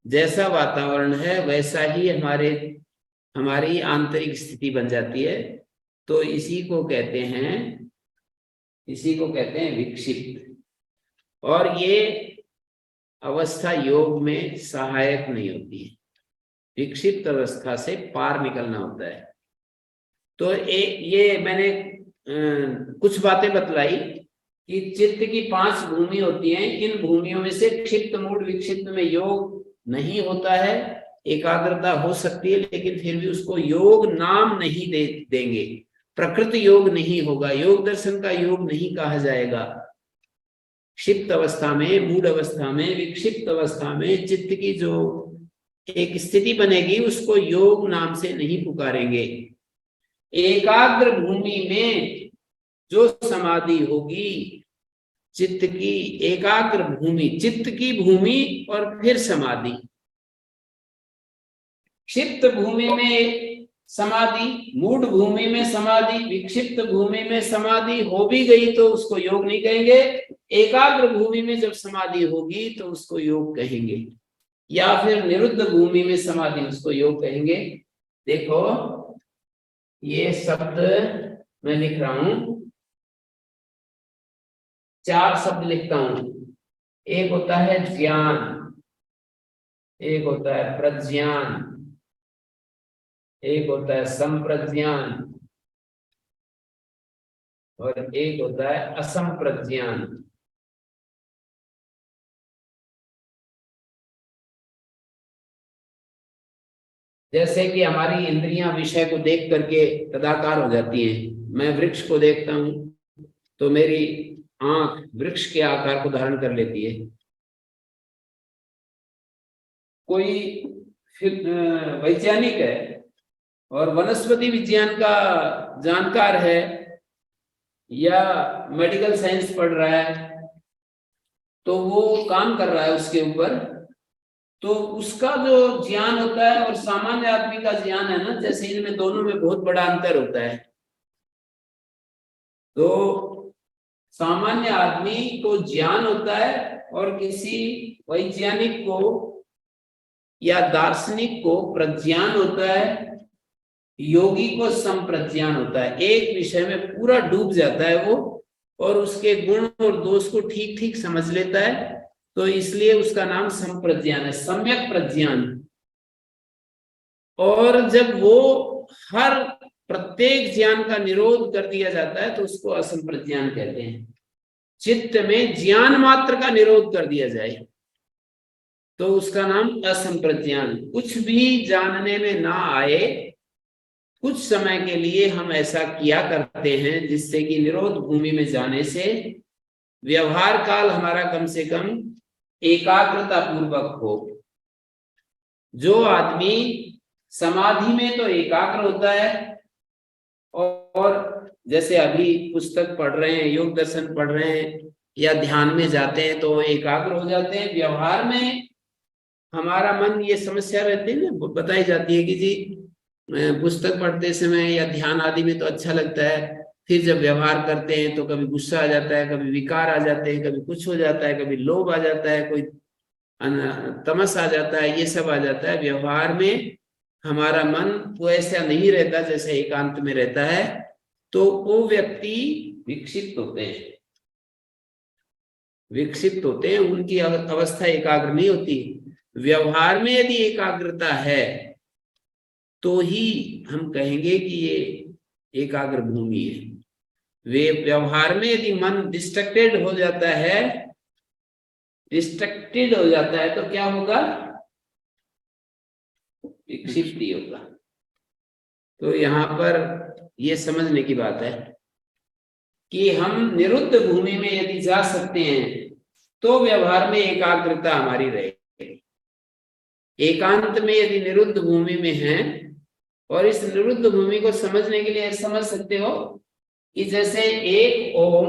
जैसा वातावरण है वैसा ही हमारी आंतरिक स्थिति बन जाती है। तो इसी को कहते हैं विक्षिप्त। और ये अवस्था योग में सहायक नहीं होती है, विक्षिप्त अवस्था से पार निकलना होता है। तो ये मैंने कुछ बातें बतलाई कि चित्त की 5 भूमि होती हैं। इन भूमियों में से क्षिप्त मूड विक्षिप्त में योग नहीं होता है, एकाग्रता हो सकती है, लेकिन फिर भी उसको योग नाम नहीं देंगे, प्रकृति योग नहीं होगा, योग दर्शन का योग नहीं कहा जाएगा। क्षिप्त अवस्था में, मूड अवस्था में, विक्षिप्त अवस्था में चित्त की जो एक स्थिति बनेगी उसको योग नाम से नहीं पुकारेंगे। एकाग्र भूमि में जो समाधि होगी, चित्त की एकाग्र भूमि, चित्त की भूमि और फिर समाधि। क्षिप्त भूमि में समाधि, मूड भूमि में समाधि, विक्षिप्त भूमि में समाधि हो भी गई तो उसको योग नहीं कहेंगे। एकाग्र भूमि में जब समाधि होगी तो उसको योग कहेंगे, या फिर निरुद्ध भूमि में समाधि, उसको योग कहेंगे। देखो ये शब्द मैं लिख रहा हूं, 4 शब्द लिखता हूं। एक होता है ज्ञान, एक होता है प्रज्ञान, एक होता है संप्रज्ञान और एक होता है असंप्रज्ञान। जैसे कि हमारी इंद्रियां विषय को देख करके तदाकार हो जाती हैं। मैं वृक्ष को देखता हूं तो मेरी आंख वृक्ष के आकार को धारण कर लेती है। कोई वैज्ञानिक है और वनस्पति विज्ञान का जानकार है या मेडिकल साइंस पढ़ रहा है, तो वो काम कर रहा है उसके ऊपर, तो उसका जो ज्ञान होता है और सामान्य आदमी का ज्ञान है ना, जैसे इनमें दोनों में बहुत बड़ा अंतर होता है। तो सामान्य आदमी को ज्ञान होता है और किसी वैज्ञानिक को या दार्शनिक को प्रज्ञान होता है, योगी को संप्रज्ञान होता है। एक विषय में पूरा डूब जाता है वो और उसके गुण और दोष को ठीक ठीक समझ लेता है, तो इसलिए उसका नाम संप्रज्ञान है, सम्यक प्रज्ञान। और जब वो हर प्रत्येक ज्ञान का निरोध कर दिया जाता है तो उसको असंप्रज्ञान कहते हैं। चित्त में ज्ञान मात्र का निरोध कर दिया जाए तो उसका नाम असंप्रज्ञान। कुछ भी जानने में ना आए, कुछ समय के लिए हम ऐसा किया करते हैं जिससे कि निरोध भूमि में जाने से व्यवहार काल हमारा कम से कम एकाग्रता पूर्वक हो। जो आदमी समाधि में तो एकाग्र होता है और जैसे अभी पुस्तक पढ़ रहे हैं, योग दर्शन पढ़ रहे हैं या ध्यान में जाते हैं तो एकाग्र हो जाते हैं। व्यवहार में हमारा मन, ये समस्या रहती है ना, बताई जाती है कि जी पुस्तक पढ़ते समय या ध्यान आदि में तो अच्छा लगता है, फिर जब व्यवहार करते हैं तो कभी गुस्सा आ जाता है, कभी विकार आ जाते हैं, कभी कुछ हो जाता है, कभी लोभ आ जाता है, कोई तमस आ जाता है, ये सब आ जाता है। व्यवहार में हमारा मन वो ऐसा नहीं रहता जैसे एकांत में रहता है, तो वो व्यक्ति विक्षिप्त होते हैं, विक्षिप्त होते हैं, उनकी अवस्था एकाग्र नहीं होती। व्यवहार में यदि एकाग्रता है तो ही हम कहेंगे कि ये एकाग्र भूमि है। वे व्यवहार में यदि मन डिस्ट्रैक्टेड हो जाता है, डिस्ट्रैक्टेड हो जाता है तो क्या होगा? विक्षिप्ति होगा। तो यहाँ पर ये समझने की बात है कि हम निरुद्ध भूमि में यदि जा सकते हैं तो व्यवहार में एकाग्रता हमारी रहेगी। एकांत में यदि निरुद्ध भूमि में है, और इस निरुद्ध भूमि को समझने के लिए समझ सकते हो कि जैसे एक ओम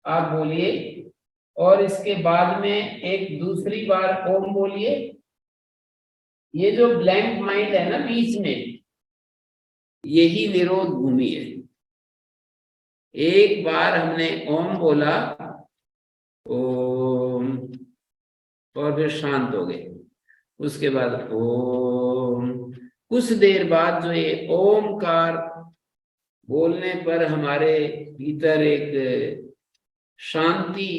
आप बोलिए और इसके बाद में एक दूसरी बार ओम बोलिए, ये जो ब्लैंक माइंड है ना बीच में, यही निरोध भूमि है। एक बार हमने ओम बोला, ओम, और फिर शांत हो गए, उसके बाद ओम। कुछ देर बाद जो ये ओमकार बोलने पर हमारे भीतर एक शांति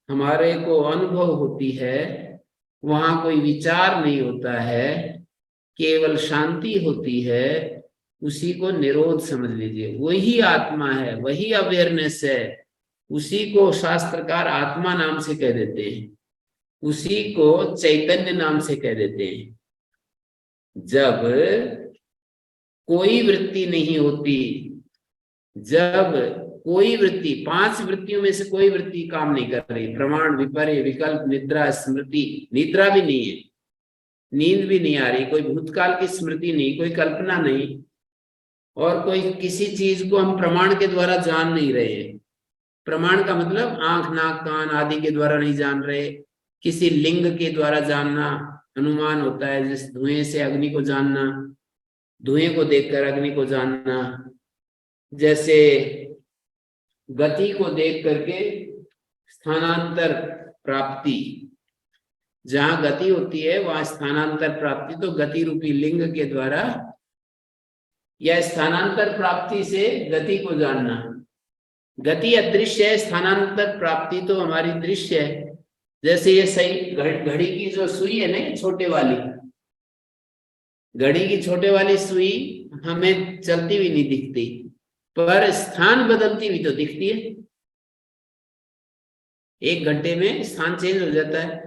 हमारे को अनुभव होती है, वहां कोई विचार नहीं होता है, केवल शांति होती है, उसी को निरोध समझ लीजिए। वही आत्मा है, वही अवेयरनेस है, उसी को शास्त्रकार आत्मा नाम से कह देते हैं, उसी को चैतन्य नाम से कह देते हैं। जब कोई वृत्ति नहीं होती, जब कोई वृत्ति, 5 वृत्तियों में से कोई वृत्ति काम नहीं कर रही, प्रमाण, विपर्य, विकल्प, निद्रा, स्मृति, निद्रा भी नहीं है, नींद भी नहीं आ रही, कोई भूतकाल की स्मृति नहीं, कोई कल्पना नहीं, और कोई किसी चीज को हम प्रमाण के द्वारा जान नहीं रहे। प्रमाण का मतलब आंख, नाक, कान आदि के द्वारा नहीं जान रहे, किसी लिंग के द्वारा जानना अनुमान होता है, जैसे धुएं से अग्नि को जानना, धुएं को देखकर अग्नि को जानना, जैसे गति को देख करके स्थानांतर प्राप्ति, जहां गति होती है वहां स्थानांतर प्राप्ति, तो गति रूपी लिंग के द्वारा या स्थानांतर प्राप्ति से गति को जानना। गति अदृश्य है, स्थानांतर प्राप्ति तो हमारी दृश्य है। जैसे ये सही घड़ी की जो सुई है ना, छोटे वाली घड़ी की छोटे वाली सुई हमें चलती हुई नहीं दिखती, पर स्थान बदलती हुई तो दिखती है। 1 घंटे में स्थान चेंज हो जाता है।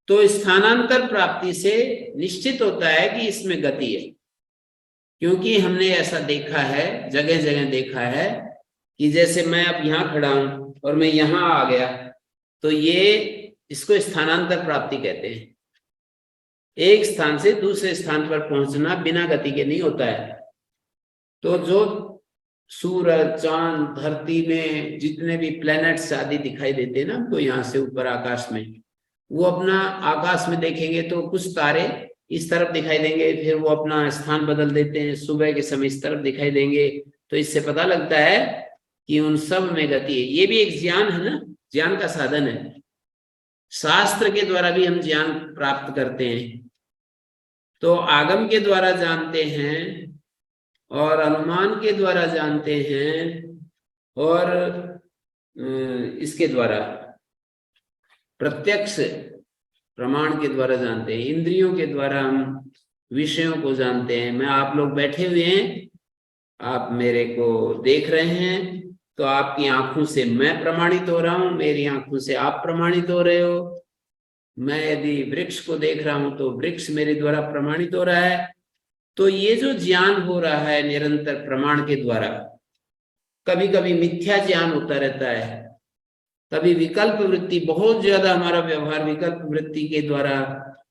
तो स्थानांतर प्राप्ति से निश्चित होता है कि इसमें गति है, क्योंकि हमने ऐसा देखा है, जगह जगह देखा है कि जैसे मैं अब यहाँ खड़ा हूं और मैं यहाँ आ गया, तो ये इसको स्थानांतर प्राप्ति कहते हैं। एक स्थान से दूसरे स्थान पर पहुंचना बिना गति के नहीं होता है। तो जो सूरज, चांद, धरती में जितने भी प्लैनेट्स आदि दिखाई देते हैं ना, तो यहाँ से ऊपर आकाश में, वो अपना आकाश में देखेंगे तो कुछ तारे इस तरफ दिखाई देंगे, फिर वो अपना स्थान बदल देते हैं, सुबह के समय इस तरफ दिखाई देंगे। तो इससे पता लगता है कि उन सब में गति है। ये भी एक ज्ञान है ना, ज्ञान का साधन है। शास्त्र के द्वारा भी हम ज्ञान प्राप्त करते हैं। तो आगम के द्वारा जानते हैं और अनुमान के द्वारा जानते हैं और इसके द्वारा प्रत्यक्ष प्रमाण के द्वारा जानते हैं। इंद्रियों के द्वारा हम विषयों को जानते हैं। मैं, आप लोग बैठे हुए हैं, आप मेरे को देख रहे हैं, तो आपकी आंखों से मैं प्रमाणित हो रहा हूं, मेरी आंखों से आप प्रमाणित हो रहे हो। मैं यदि वृक्ष को देख रहा हूं तो वृक्ष मेरे द्वारा प्रमाणित हो रहा है। तो ये जो ज्ञान हो रहा है निरंतर प्रमाण के द्वारा, कभी कभी मिथ्या ज्ञान होता रहता है, कभी विकल्प वृत्ति, बहुत ज्यादा हमारा व्यवहार विकल्प वृत्ति के द्वारा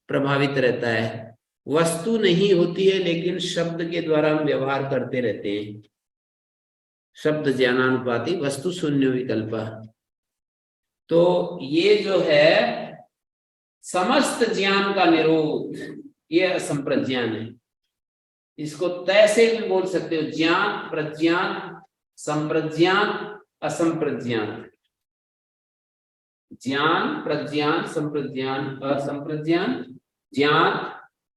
प्रभावित रहता है। वस्तु नहीं होती है लेकिन शब्द के द्वारा हम व्यवहार करते रहते हैं। शब्द ज्ञानानुपाति वस्तु शून्य विकल्प। तो ये जो है समस्त ज्ञान का निरोध, ये असंप्रज्ञान है। इसको तय से भी बोल सकते हो, ज्ञान, प्रज्ञान, संप्रज्ञान, असंप्रज्ञान। ज्ञान, प्रज्ञान, संप्रज्ञान, असंप्रज्ञान, ज्ञान,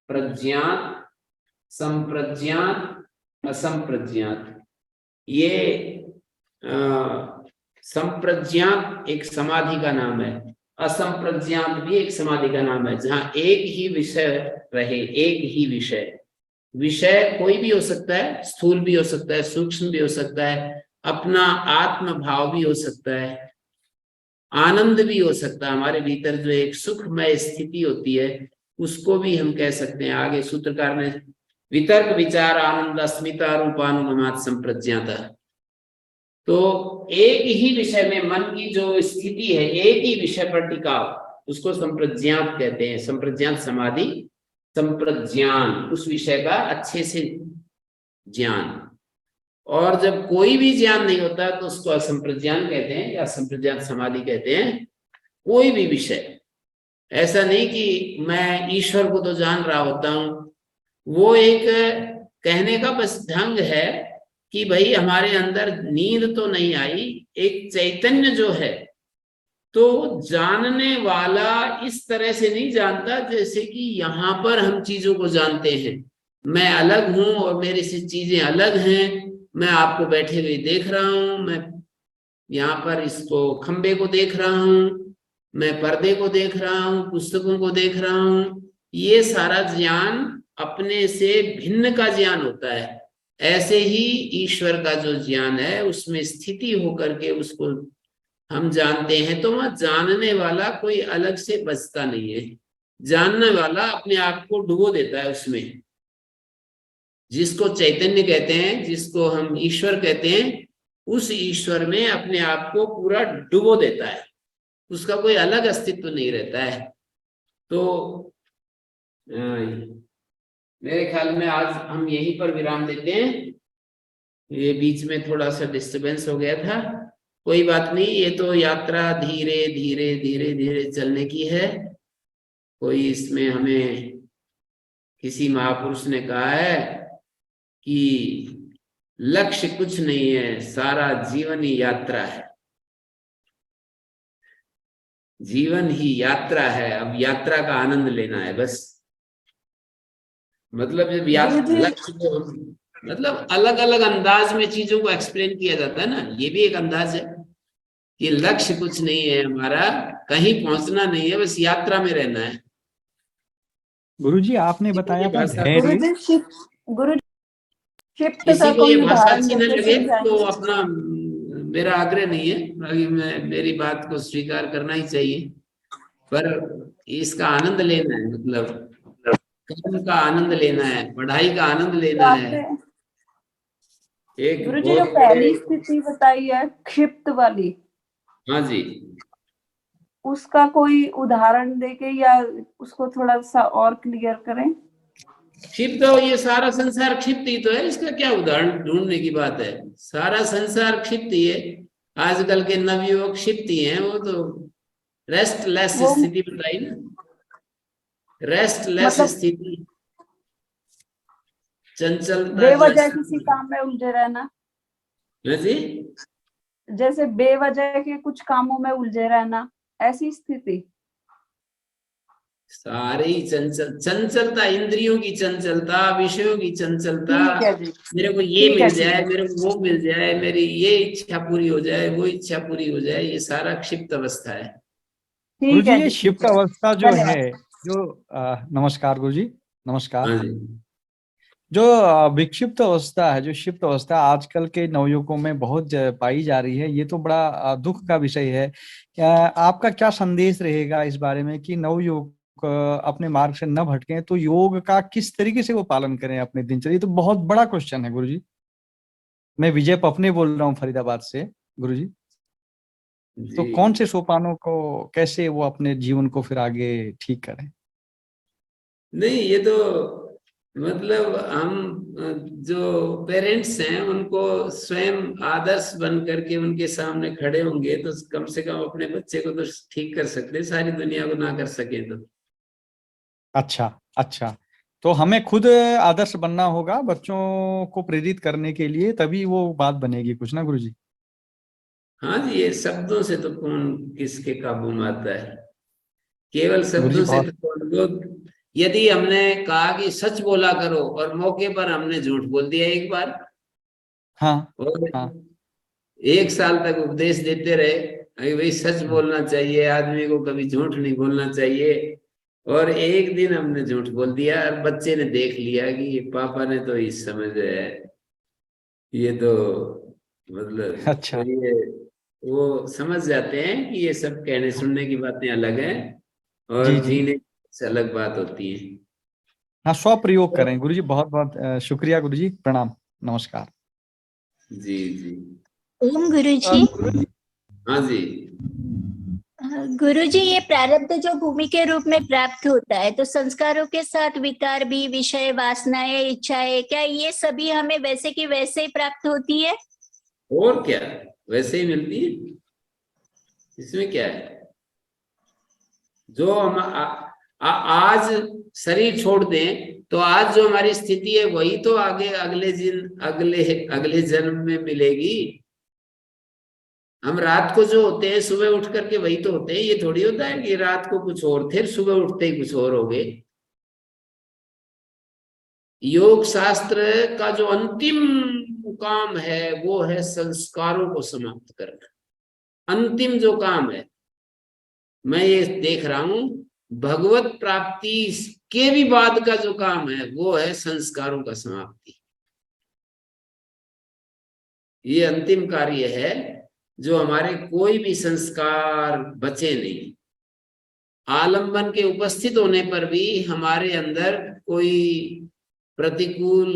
प्रज्ञान, संप्रज्ञान, असंप्रज्ञान। ये संप्रज्ञात एक समाधि का नाम है, असंप्रज्ञात भी एक समाधि का नाम है, जहां एक ही विषय रहे, एक ही विषय। विषय कोई भी हो सकता है, स्थूल भी हो सकता है, सूक्ष्म भी हो सकता है, अपना आत्म भाव भी हो सकता है, आनंद भी हो सकता है। हमारे भीतर जो एक सुखमय स्थिति होती है उसको भी हम कह सकते हैं। आगे सूत्रकार ने वितर्क विचार आनंद अस्मिता रूपानुगमात संप्रज्ञाता। तो एक ही विषय में मन की जो स्थिति है, एक ही विषय पर टिकाव, उसको संप्रज्ञात कहते हैं। संप्रज्ञात समाधि, संप्रज्ञान, उस विषय का अच्छे से ज्ञान। और जब कोई भी ज्ञान नहीं होता तो उसको असंप्रज्ञान कहते हैं या संप्रज्ञात समाधि कहते हैं। कोई भी विषय, ऐसा नहीं कि मैं ईश्वर को तो जान रहा होता हूं, वो एक कहने का बस ढंग है कि भाई हमारे अंदर नींद तो नहीं आई, एक चैतन्य जो है, तो जानने वाला इस तरह से नहीं जानता जैसे कि यहाँ पर हम चीजों को जानते हैं। मैं अलग हूं और मेरे से चीजें अलग हैं। मैं आपको बैठे हुए देख रहा हूं, मैं यहाँ पर इसको खंबे को देख रहा हूं, मैं पर्दे को देख रहा हूं, पुस्तकों को देख रहा हूं। ये सारा ज्ञान अपने से भिन्न का ज्ञान होता है। ऐसे ही ईश्वर का जो ज्ञान है उसमें स्थिति होकर के उसको हम जानते हैं। तो वह जानने वाला कोई अलग से बचता नहीं है। जानने वाला अपने आप को डुबो देता है उसमें, जिसको चैतन्य कहते हैं, जिसको हम ईश्वर कहते हैं, उस ईश्वर में अपने आप को पूरा डुबो देता है। उसका कोई अलग अस्तित्व नहीं रहता है। तो मेरे ख्याल में आज हम यहीं पर विराम देते हैं। ये बीच में थोड़ा सा डिस्टरबेंस हो गया था, कोई बात नहीं। ये तो यात्रा धीरे धीरे धीरे धीरे चलने की है। कोई इसमें, हमें किसी महापुरुष ने कहा है कि लक्ष्य कुछ नहीं है, सारा जीवन ही यात्रा है। जीवन ही यात्रा है, अब यात्रा का आनंद लेना है बस। मतलब जब लक्ष्य को मतलब अलग अलग अंदाज में चीजों को एक्सप्लेन किया जाता है ना, ये भी एक अंदाज है कि लक्ष्य कुछ नहीं है हमारा, कहीं पहुंचना नहीं है, बस यात्रा में रहना है। गुरुजी आपने बताया था भाषा धैर्य। किसी को ये भाषा अच्छी न लगे तो अपना मेरा आग्रह नहीं है, बाकी मेरी बात को स्वीकार करना ही चाहिए, पर इसका आनंद लेना है, मतलब कर्म का आनंद लेना है, पढ़ाई का आनंद लेना है। एक गुरुजी जो पहली स्थिति बताई है क्षिप्त वाली, हाँ जी, उसका कोई उदाहरण देके या उसको थोड़ा सा और क्लियर करें। क्षिप्त हो, ये सारा संसार क्षिप्त ही तो है, इसका क्या उदाहरण ढूंढने की बात है? सारा संसार क्षिप्त ही है। आजकल के नवयुवक क्षिप्त ही हैं, वो तो रेस्टलेस स्थिति बताई ना, रेस्टलेस स्थिति, चंचलता, बेवजह किसी काम में उलझे रहना जी, जैसे बेवजह के कुछ कामों में उलझे रहना, ऐसी स्थिति। सारे ही चंचलता, इंद्रियों की चंचलता, विषयों की चंचलता, मेरे को ये मिल जाए, मेरे को वो मिल जाए, मेरी ये इच्छा पूरी हो जाए, वो इच्छा पूरी हो जाए, ये सारा क्षिप्त अवस्था है। गुरुजी ये क्षिप्त अवस्था जो है, जो नमस्कार गुरुजी, नमस्कार। जो विक्षिप्त अवस्था है, जो क्षिप्त अवस्था आजकल के नवयुवकों में बहुत पाई जा रही है, ये तो बड़ा दुख का विषय है। आपका क्या संदेश रहेगा इस बारे में कि नवयुवक अपने मार्ग से न भटकें, तो योग का किस तरीके से वो पालन करें अपने दिनचर्या? तो बहुत बड़ा क्वेश्चन है गुरुजी। मैं विजय पपने बोल रहा हूँ फरीदाबाद से गुरुजी। तो कौन से सोपानों को कैसे वो अपने जीवन को फिर आगे ठीक करें? नहीं, ये तो मतलब हम जो पेरेंट्स हैं उनको स्वयं आदर्श बन करके उनके सामने खड़े होंगे तो कम से कम अपने बच्चे को तो ठीक कर सकते, सारी दुनिया को ना कर सके तो। अच्छा, तो हमें खुद आदर्श बनना होगा बच्चों को प्रेरित करने के लिए, तभी वो बात बनेगी कुछ ना गुरुजी? हाँ जी, ये शब्दों से तो कौन किसके काबू में आता है, केवल शब्दों से तो कौन। लोग यदि हमने कहा कि सच बोला करो और मौके पर हमने झूठ बोल दिया एक बार, और 1 साल तक उपदेश देते रहे भाई सच बोलना चाहिए, आदमी को कभी झूठ नहीं बोलना चाहिए, और एक दिन हमने झूठ बोल दिया और बच्चे ने देख लिया कि पापा ने तो इस समझ ये तो मतलब अच्छा, तो ये वो समझ जाते हैं कि ये सब कहने सुनने की बातें अलग हैं और जीने से अलग बात होती है। हाँ, स्वप्रयोग करें गुरुजी। बहुत बहुत शुक्रिया गुरुजी, प्रणाम, नमस्कार। जी जी, ओम गुरुजी। हाँ जी। गुरुजी, ये प्रारब्ध जो भूमि के रूप में प्राप्त होता है, तो संस्कारों के साथ विकार भी, विषय, वासनाएं, इच्छाएं, क्या ये सभी हमें वैसे की वैसे ही प्राप्त होती है? और क्या, वैसे ही मिलती है, इसमें क्या है? जो हम आज शरीर छोड़ दें तो आज जो हमारी स्थिति है वही तो आगे अगले जन्म में मिलेगी। हम रात को जो होते हैं सुबह उठ करके वही तो होते हैं, ये थोड़ी होता है कि रात को कुछ और थे सुबह उठते ही कुछ और हो गए। योग शास्त्र का जो अंतिम काम है वो है संस्कारों को समाप्त करना। अंतिम जो काम है, मैं ये देख रहा हूं, भगवत प्राप्ति के भी बाद का जो काम है वो है संस्कारों का समाप्ति। ये अंतिम कार्य है, जो हमारे कोई भी संस्कार बचे नहीं। आलंबन के उपस्थित होने पर भी हमारे अंदर कोई प्रतिकूल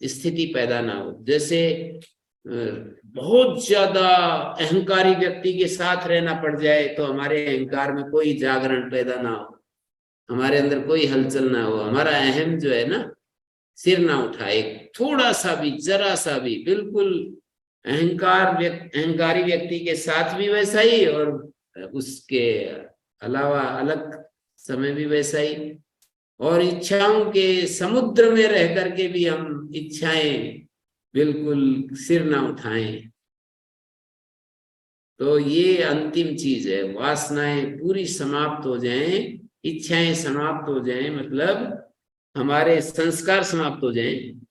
स्थिति पैदा ना हो। जैसे बहुत ज्यादा अहंकारी व्यक्ति के साथ रहना पड़ जाए तो हमारे अहंकार में कोई जागरण पैदा ना हो, हमारे अंदर कोई हलचल ना हो, हमारा अहम जो है ना सिर ना उठाए थोड़ा सा भी, जरा सा भी। बिल्कुल अहंकारी व्यक्ति के साथ भी वैसा ही और उसके अलावा अलग समय भी वैसा ही। और इच्छाओं के समुद्र में रह करके भी हम इच्छाएं बिल्कुल सिर ना उठाएं। तो ये अंतिम चीज है। वासनाएं पूरी समाप्त हो जाएं, इच्छाएं समाप्त हो जाएं, मतलब हमारे संस्कार समाप्त हो जाएं,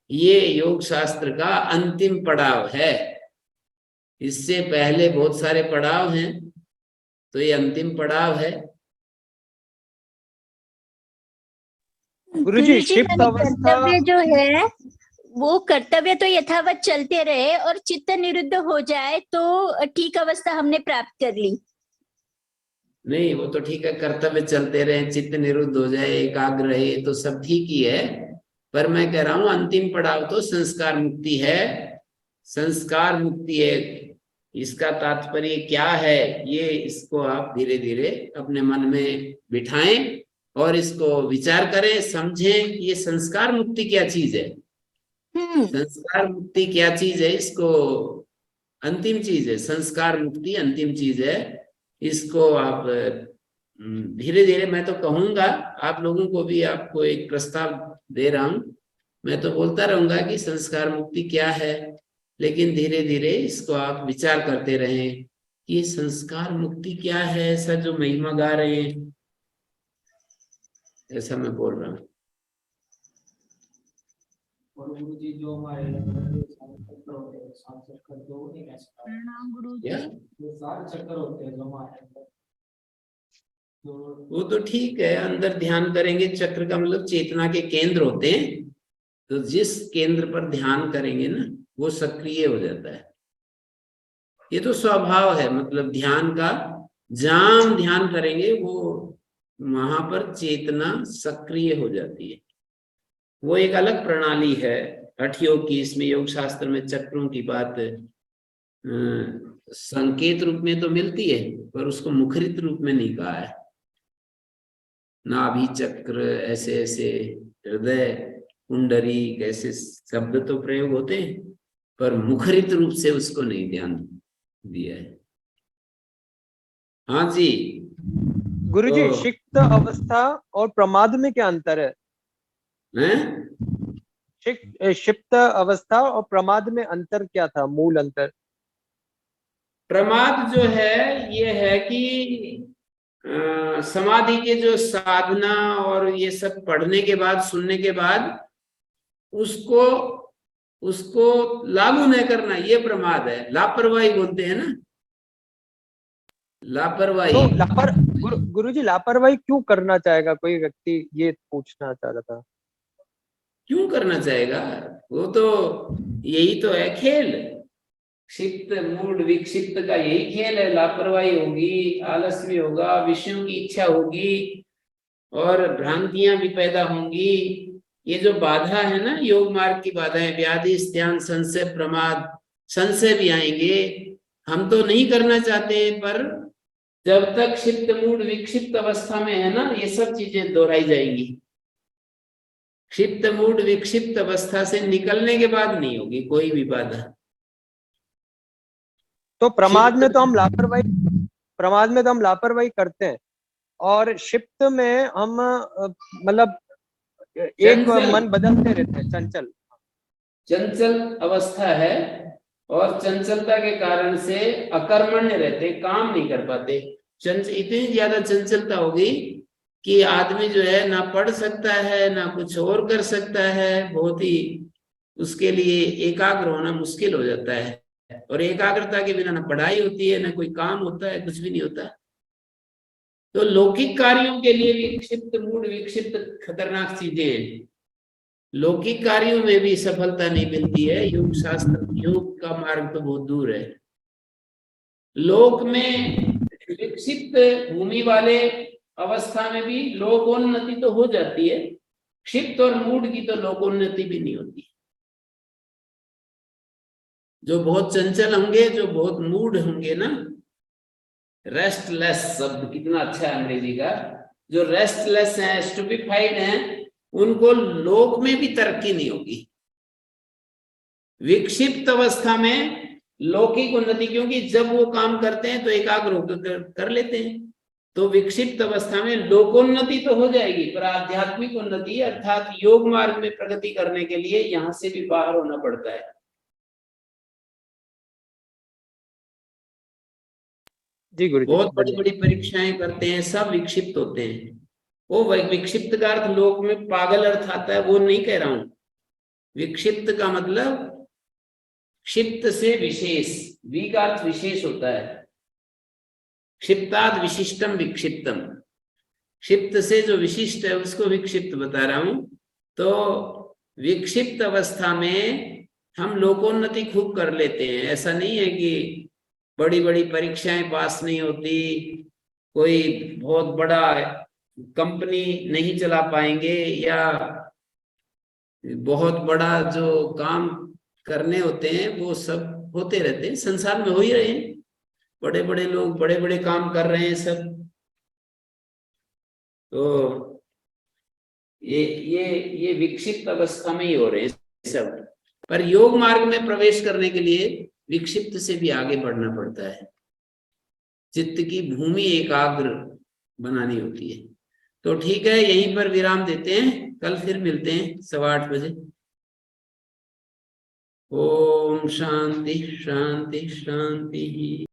ये योग शास्त्र का अंतिम पड़ाव है। इससे पहले बहुत सारे पड़ाव हैं, तो ये अंतिम पड़ाव है। गुरुजी, कर्तव्य जो है वो कर्तव्य तो यथावत चलते रहे और चित्त निरुद्ध हो जाए तो ठीक अवस्था हमने प्राप्त कर ली। नहीं, वो तो ठीक है, कर्तव्य चलते रहे, चित्त निरुद्ध हो जाए, एकाग्र रहे, तो सब ठीक ही है। पर मैं कह रहा हूं अंतिम पड़ाव तो संस्कार मुक्ति है। संस्कार मुक्ति है, इसका तात्पर्य क्या है, ये इसको आप धीरे धीरे अपने मन में बिठाएं और इसको विचार करें, समझें कि ये संस्कार मुक्ति क्या चीज है। संस्कार मुक्ति क्या चीज है, इसको अंतिम चीज है, संस्कार मुक्ति अंतिम चीज है। इसको आप धीरे धीरे, मैं तो कहूंगा आप लोगों को भी, आपको एक प्रस्ताव दे रहा हूं, मैं तो बोलता रहूंगा कि संस्कार मुक्ति क्या है, लेकिन धीरे धीरे इसको आप विचार करते रहें कि ये संस्कार मुक्ति क्या है, ऐसा जो महिमा गा रहे हैं, ऐसा मैं बोल रहा हूँ। और गुरुजी जो हमारे चक्कर होते हैं, 7 चक्कर जो गुरुजी, ये 7 चक्कर होते हैं जो हमारे अंदर, तो वो तो ठीक है, अंदर ध्यान करेंगे, चक्र का मतलब चेतना के केंद्र होते हैं, तो जिस केंद्र पर ध्यान करेंगे ना वो सक्रिय हो जाता है। ये तो स्वभाव है, मतलब ध्यान का जहां ध्यान करेंगे वो वहां पर चेतना सक्रिय हो जाती है। वो एक अलग प्रणाली है हठ योग की। इसमें योग शास्त्र में चक्रों की बात संकेत रूप में तो मिलती है, पर उसको मुखरित रूप में नहीं कहा है। नाभि चक्र, ऐसे ऐसे हृदय कुंडली, ऐसे शब्द तो प्रयोग होते हैं, पर मुखरित रूप से उसको नहीं ध्यान दिया है। हाँ जी गुरुजी, शिक्त अवस्था और प्रमाद में क्या अंतर है? क्षिप्त अवस्था और प्रमाद में अंतर क्या था, मूल अंतर? प्रमाद जो है ये है कि समाधि के जो साधना और ये सब पढ़ने के बाद, सुनने के बाद उसको लागू नहीं करना, ये प्रमाद है। लापरवाही बोलते हैं ना, लापरवाही। तो गुरुजी लापरवाही क्यों करना चाहेगा कोई व्यक्ति, ये पूछना चाह रहा था। क्यों करना चाहेगा, वो तो यही तो है खेल, क्षिप्त मूड विक्षिप्त का यही खेल है। लापरवाही होगी, आलस भी होगा, विषयों की इच्छा होगी और भ्रांतियां भी पैदा होंगी। ये जो बाधा है ना, योग मार्ग की बाधाएं, व्याधि, ध्यान, संशय, प्रमाद, संशय भी आएंगे। हम तो नहीं करना चाहते, पर जब तक क्षिप्त मूड विक्षिप्त अवस्था में है ना, ये सब चीजें दोहराई जाएंगी। क्षिप्त मूड विक्षिप्त अवस्था से निकलने के बाद नहीं होगी कोई भी बाधा। तो प्रमाद में तो हम लापरवाही करते हैं, और क्षिप्त में हम मतलब एक मन बदलते रहते हैं, चंचल अवस्था है, और चंचलता के कारण से अकर्मण्य रहते, काम नहीं कर पाते। इतनी ज्यादा चंचलता होगी कि आदमी जो है ना पढ़ सकता है ना कुछ और कर सकता है, बहुत ही उसके लिए एकाग्र होना मुश्किल हो जाता है। और एकाग्रता के बिना ना पढ़ाई होती है, ना कोई काम होता है, कुछ भी नहीं होता। तो लौकिक कार्यों के लिए विक्षिप्त मूड विक्षिप्त खतरनाक चीजें हैं। लौकिक कार्यों में भी सफलता नहीं मिलती है। योग शास्त्र, योग का मार्ग तो बहुत दूर है। लोक में विक्षिप्त भूमि वाले अवस्था में भी लोकोन्नति तो हो जाती है, क्षिप्त और मूड की तो लोकोन्नति भी नहीं होती। जो बहुत चंचल होंगे, जो बहुत मूड होंगे ना, रेस्टलेस शब्द कितना अच्छा है अंग्रेजी का, जो रेस्टलेस है, स्टूपिफाइड है, उनको लोक में भी तरक्की नहीं होगी। विक्षिप्त अवस्था में लौकिक उन्नति, क्योंकि जब वो काम करते हैं तो एकाग्र होकर कर लेते हैं, तो विक्षिप्त अवस्था में लोकोन्नति तो हो जाएगी, पर आध्यात्मिक उन्नति अर्थात योग मार्ग में प्रगति करने के लिए यहां से भी बाहर होना पड़ता है। जी गुरुजी, बहुत बड़ी बढ़िया। बड़ी परीक्षाएं करते हैं, सब विक्षिप्त होते हैं। वो विक्षिप्त का अर्थ लोक में पागल अर्थ आता है, वो नहीं कह रहा हूं। विक्षिप्त का मतलब क्षिप्त से विशेष, वी का अर्थ विशेष होता है। क्षिप्ताद विशिष्टम विक्षिप्तम, क्षिप्त से जो विशिष्ट है उसको विक्षिप्त बता रहा हूं। तो विक्षिप्त अवस्था में हम लोकोन्नति खूब कर लेते हैं। ऐसा नहीं है कि बड़ी बड़ी परीक्षाएं पास नहीं होती, कोई बहुत बड़ा कंपनी नहीं चला पाएंगे, या बहुत बड़ा जो काम करने होते हैं वो सब होते रहते हैं, संसार में हो ही रहे हैं। बड़े बड़े लोग बड़े बड़े काम कर रहे हैं सब। तो ये विक्षिप्त अवस्था में ही हो रहे हैं सब। पर योग मार्ग में प्रवेश करने के लिए विक्षिप्त से भी आगे बढ़ना पड़ता है, चित्त की भूमि एकाग्र बनानी होती है। तो ठीक है, यहीं पर विराम देते हैं, कल फिर मिलते हैं 8:15 बजे। ओम शांति शांति शांति।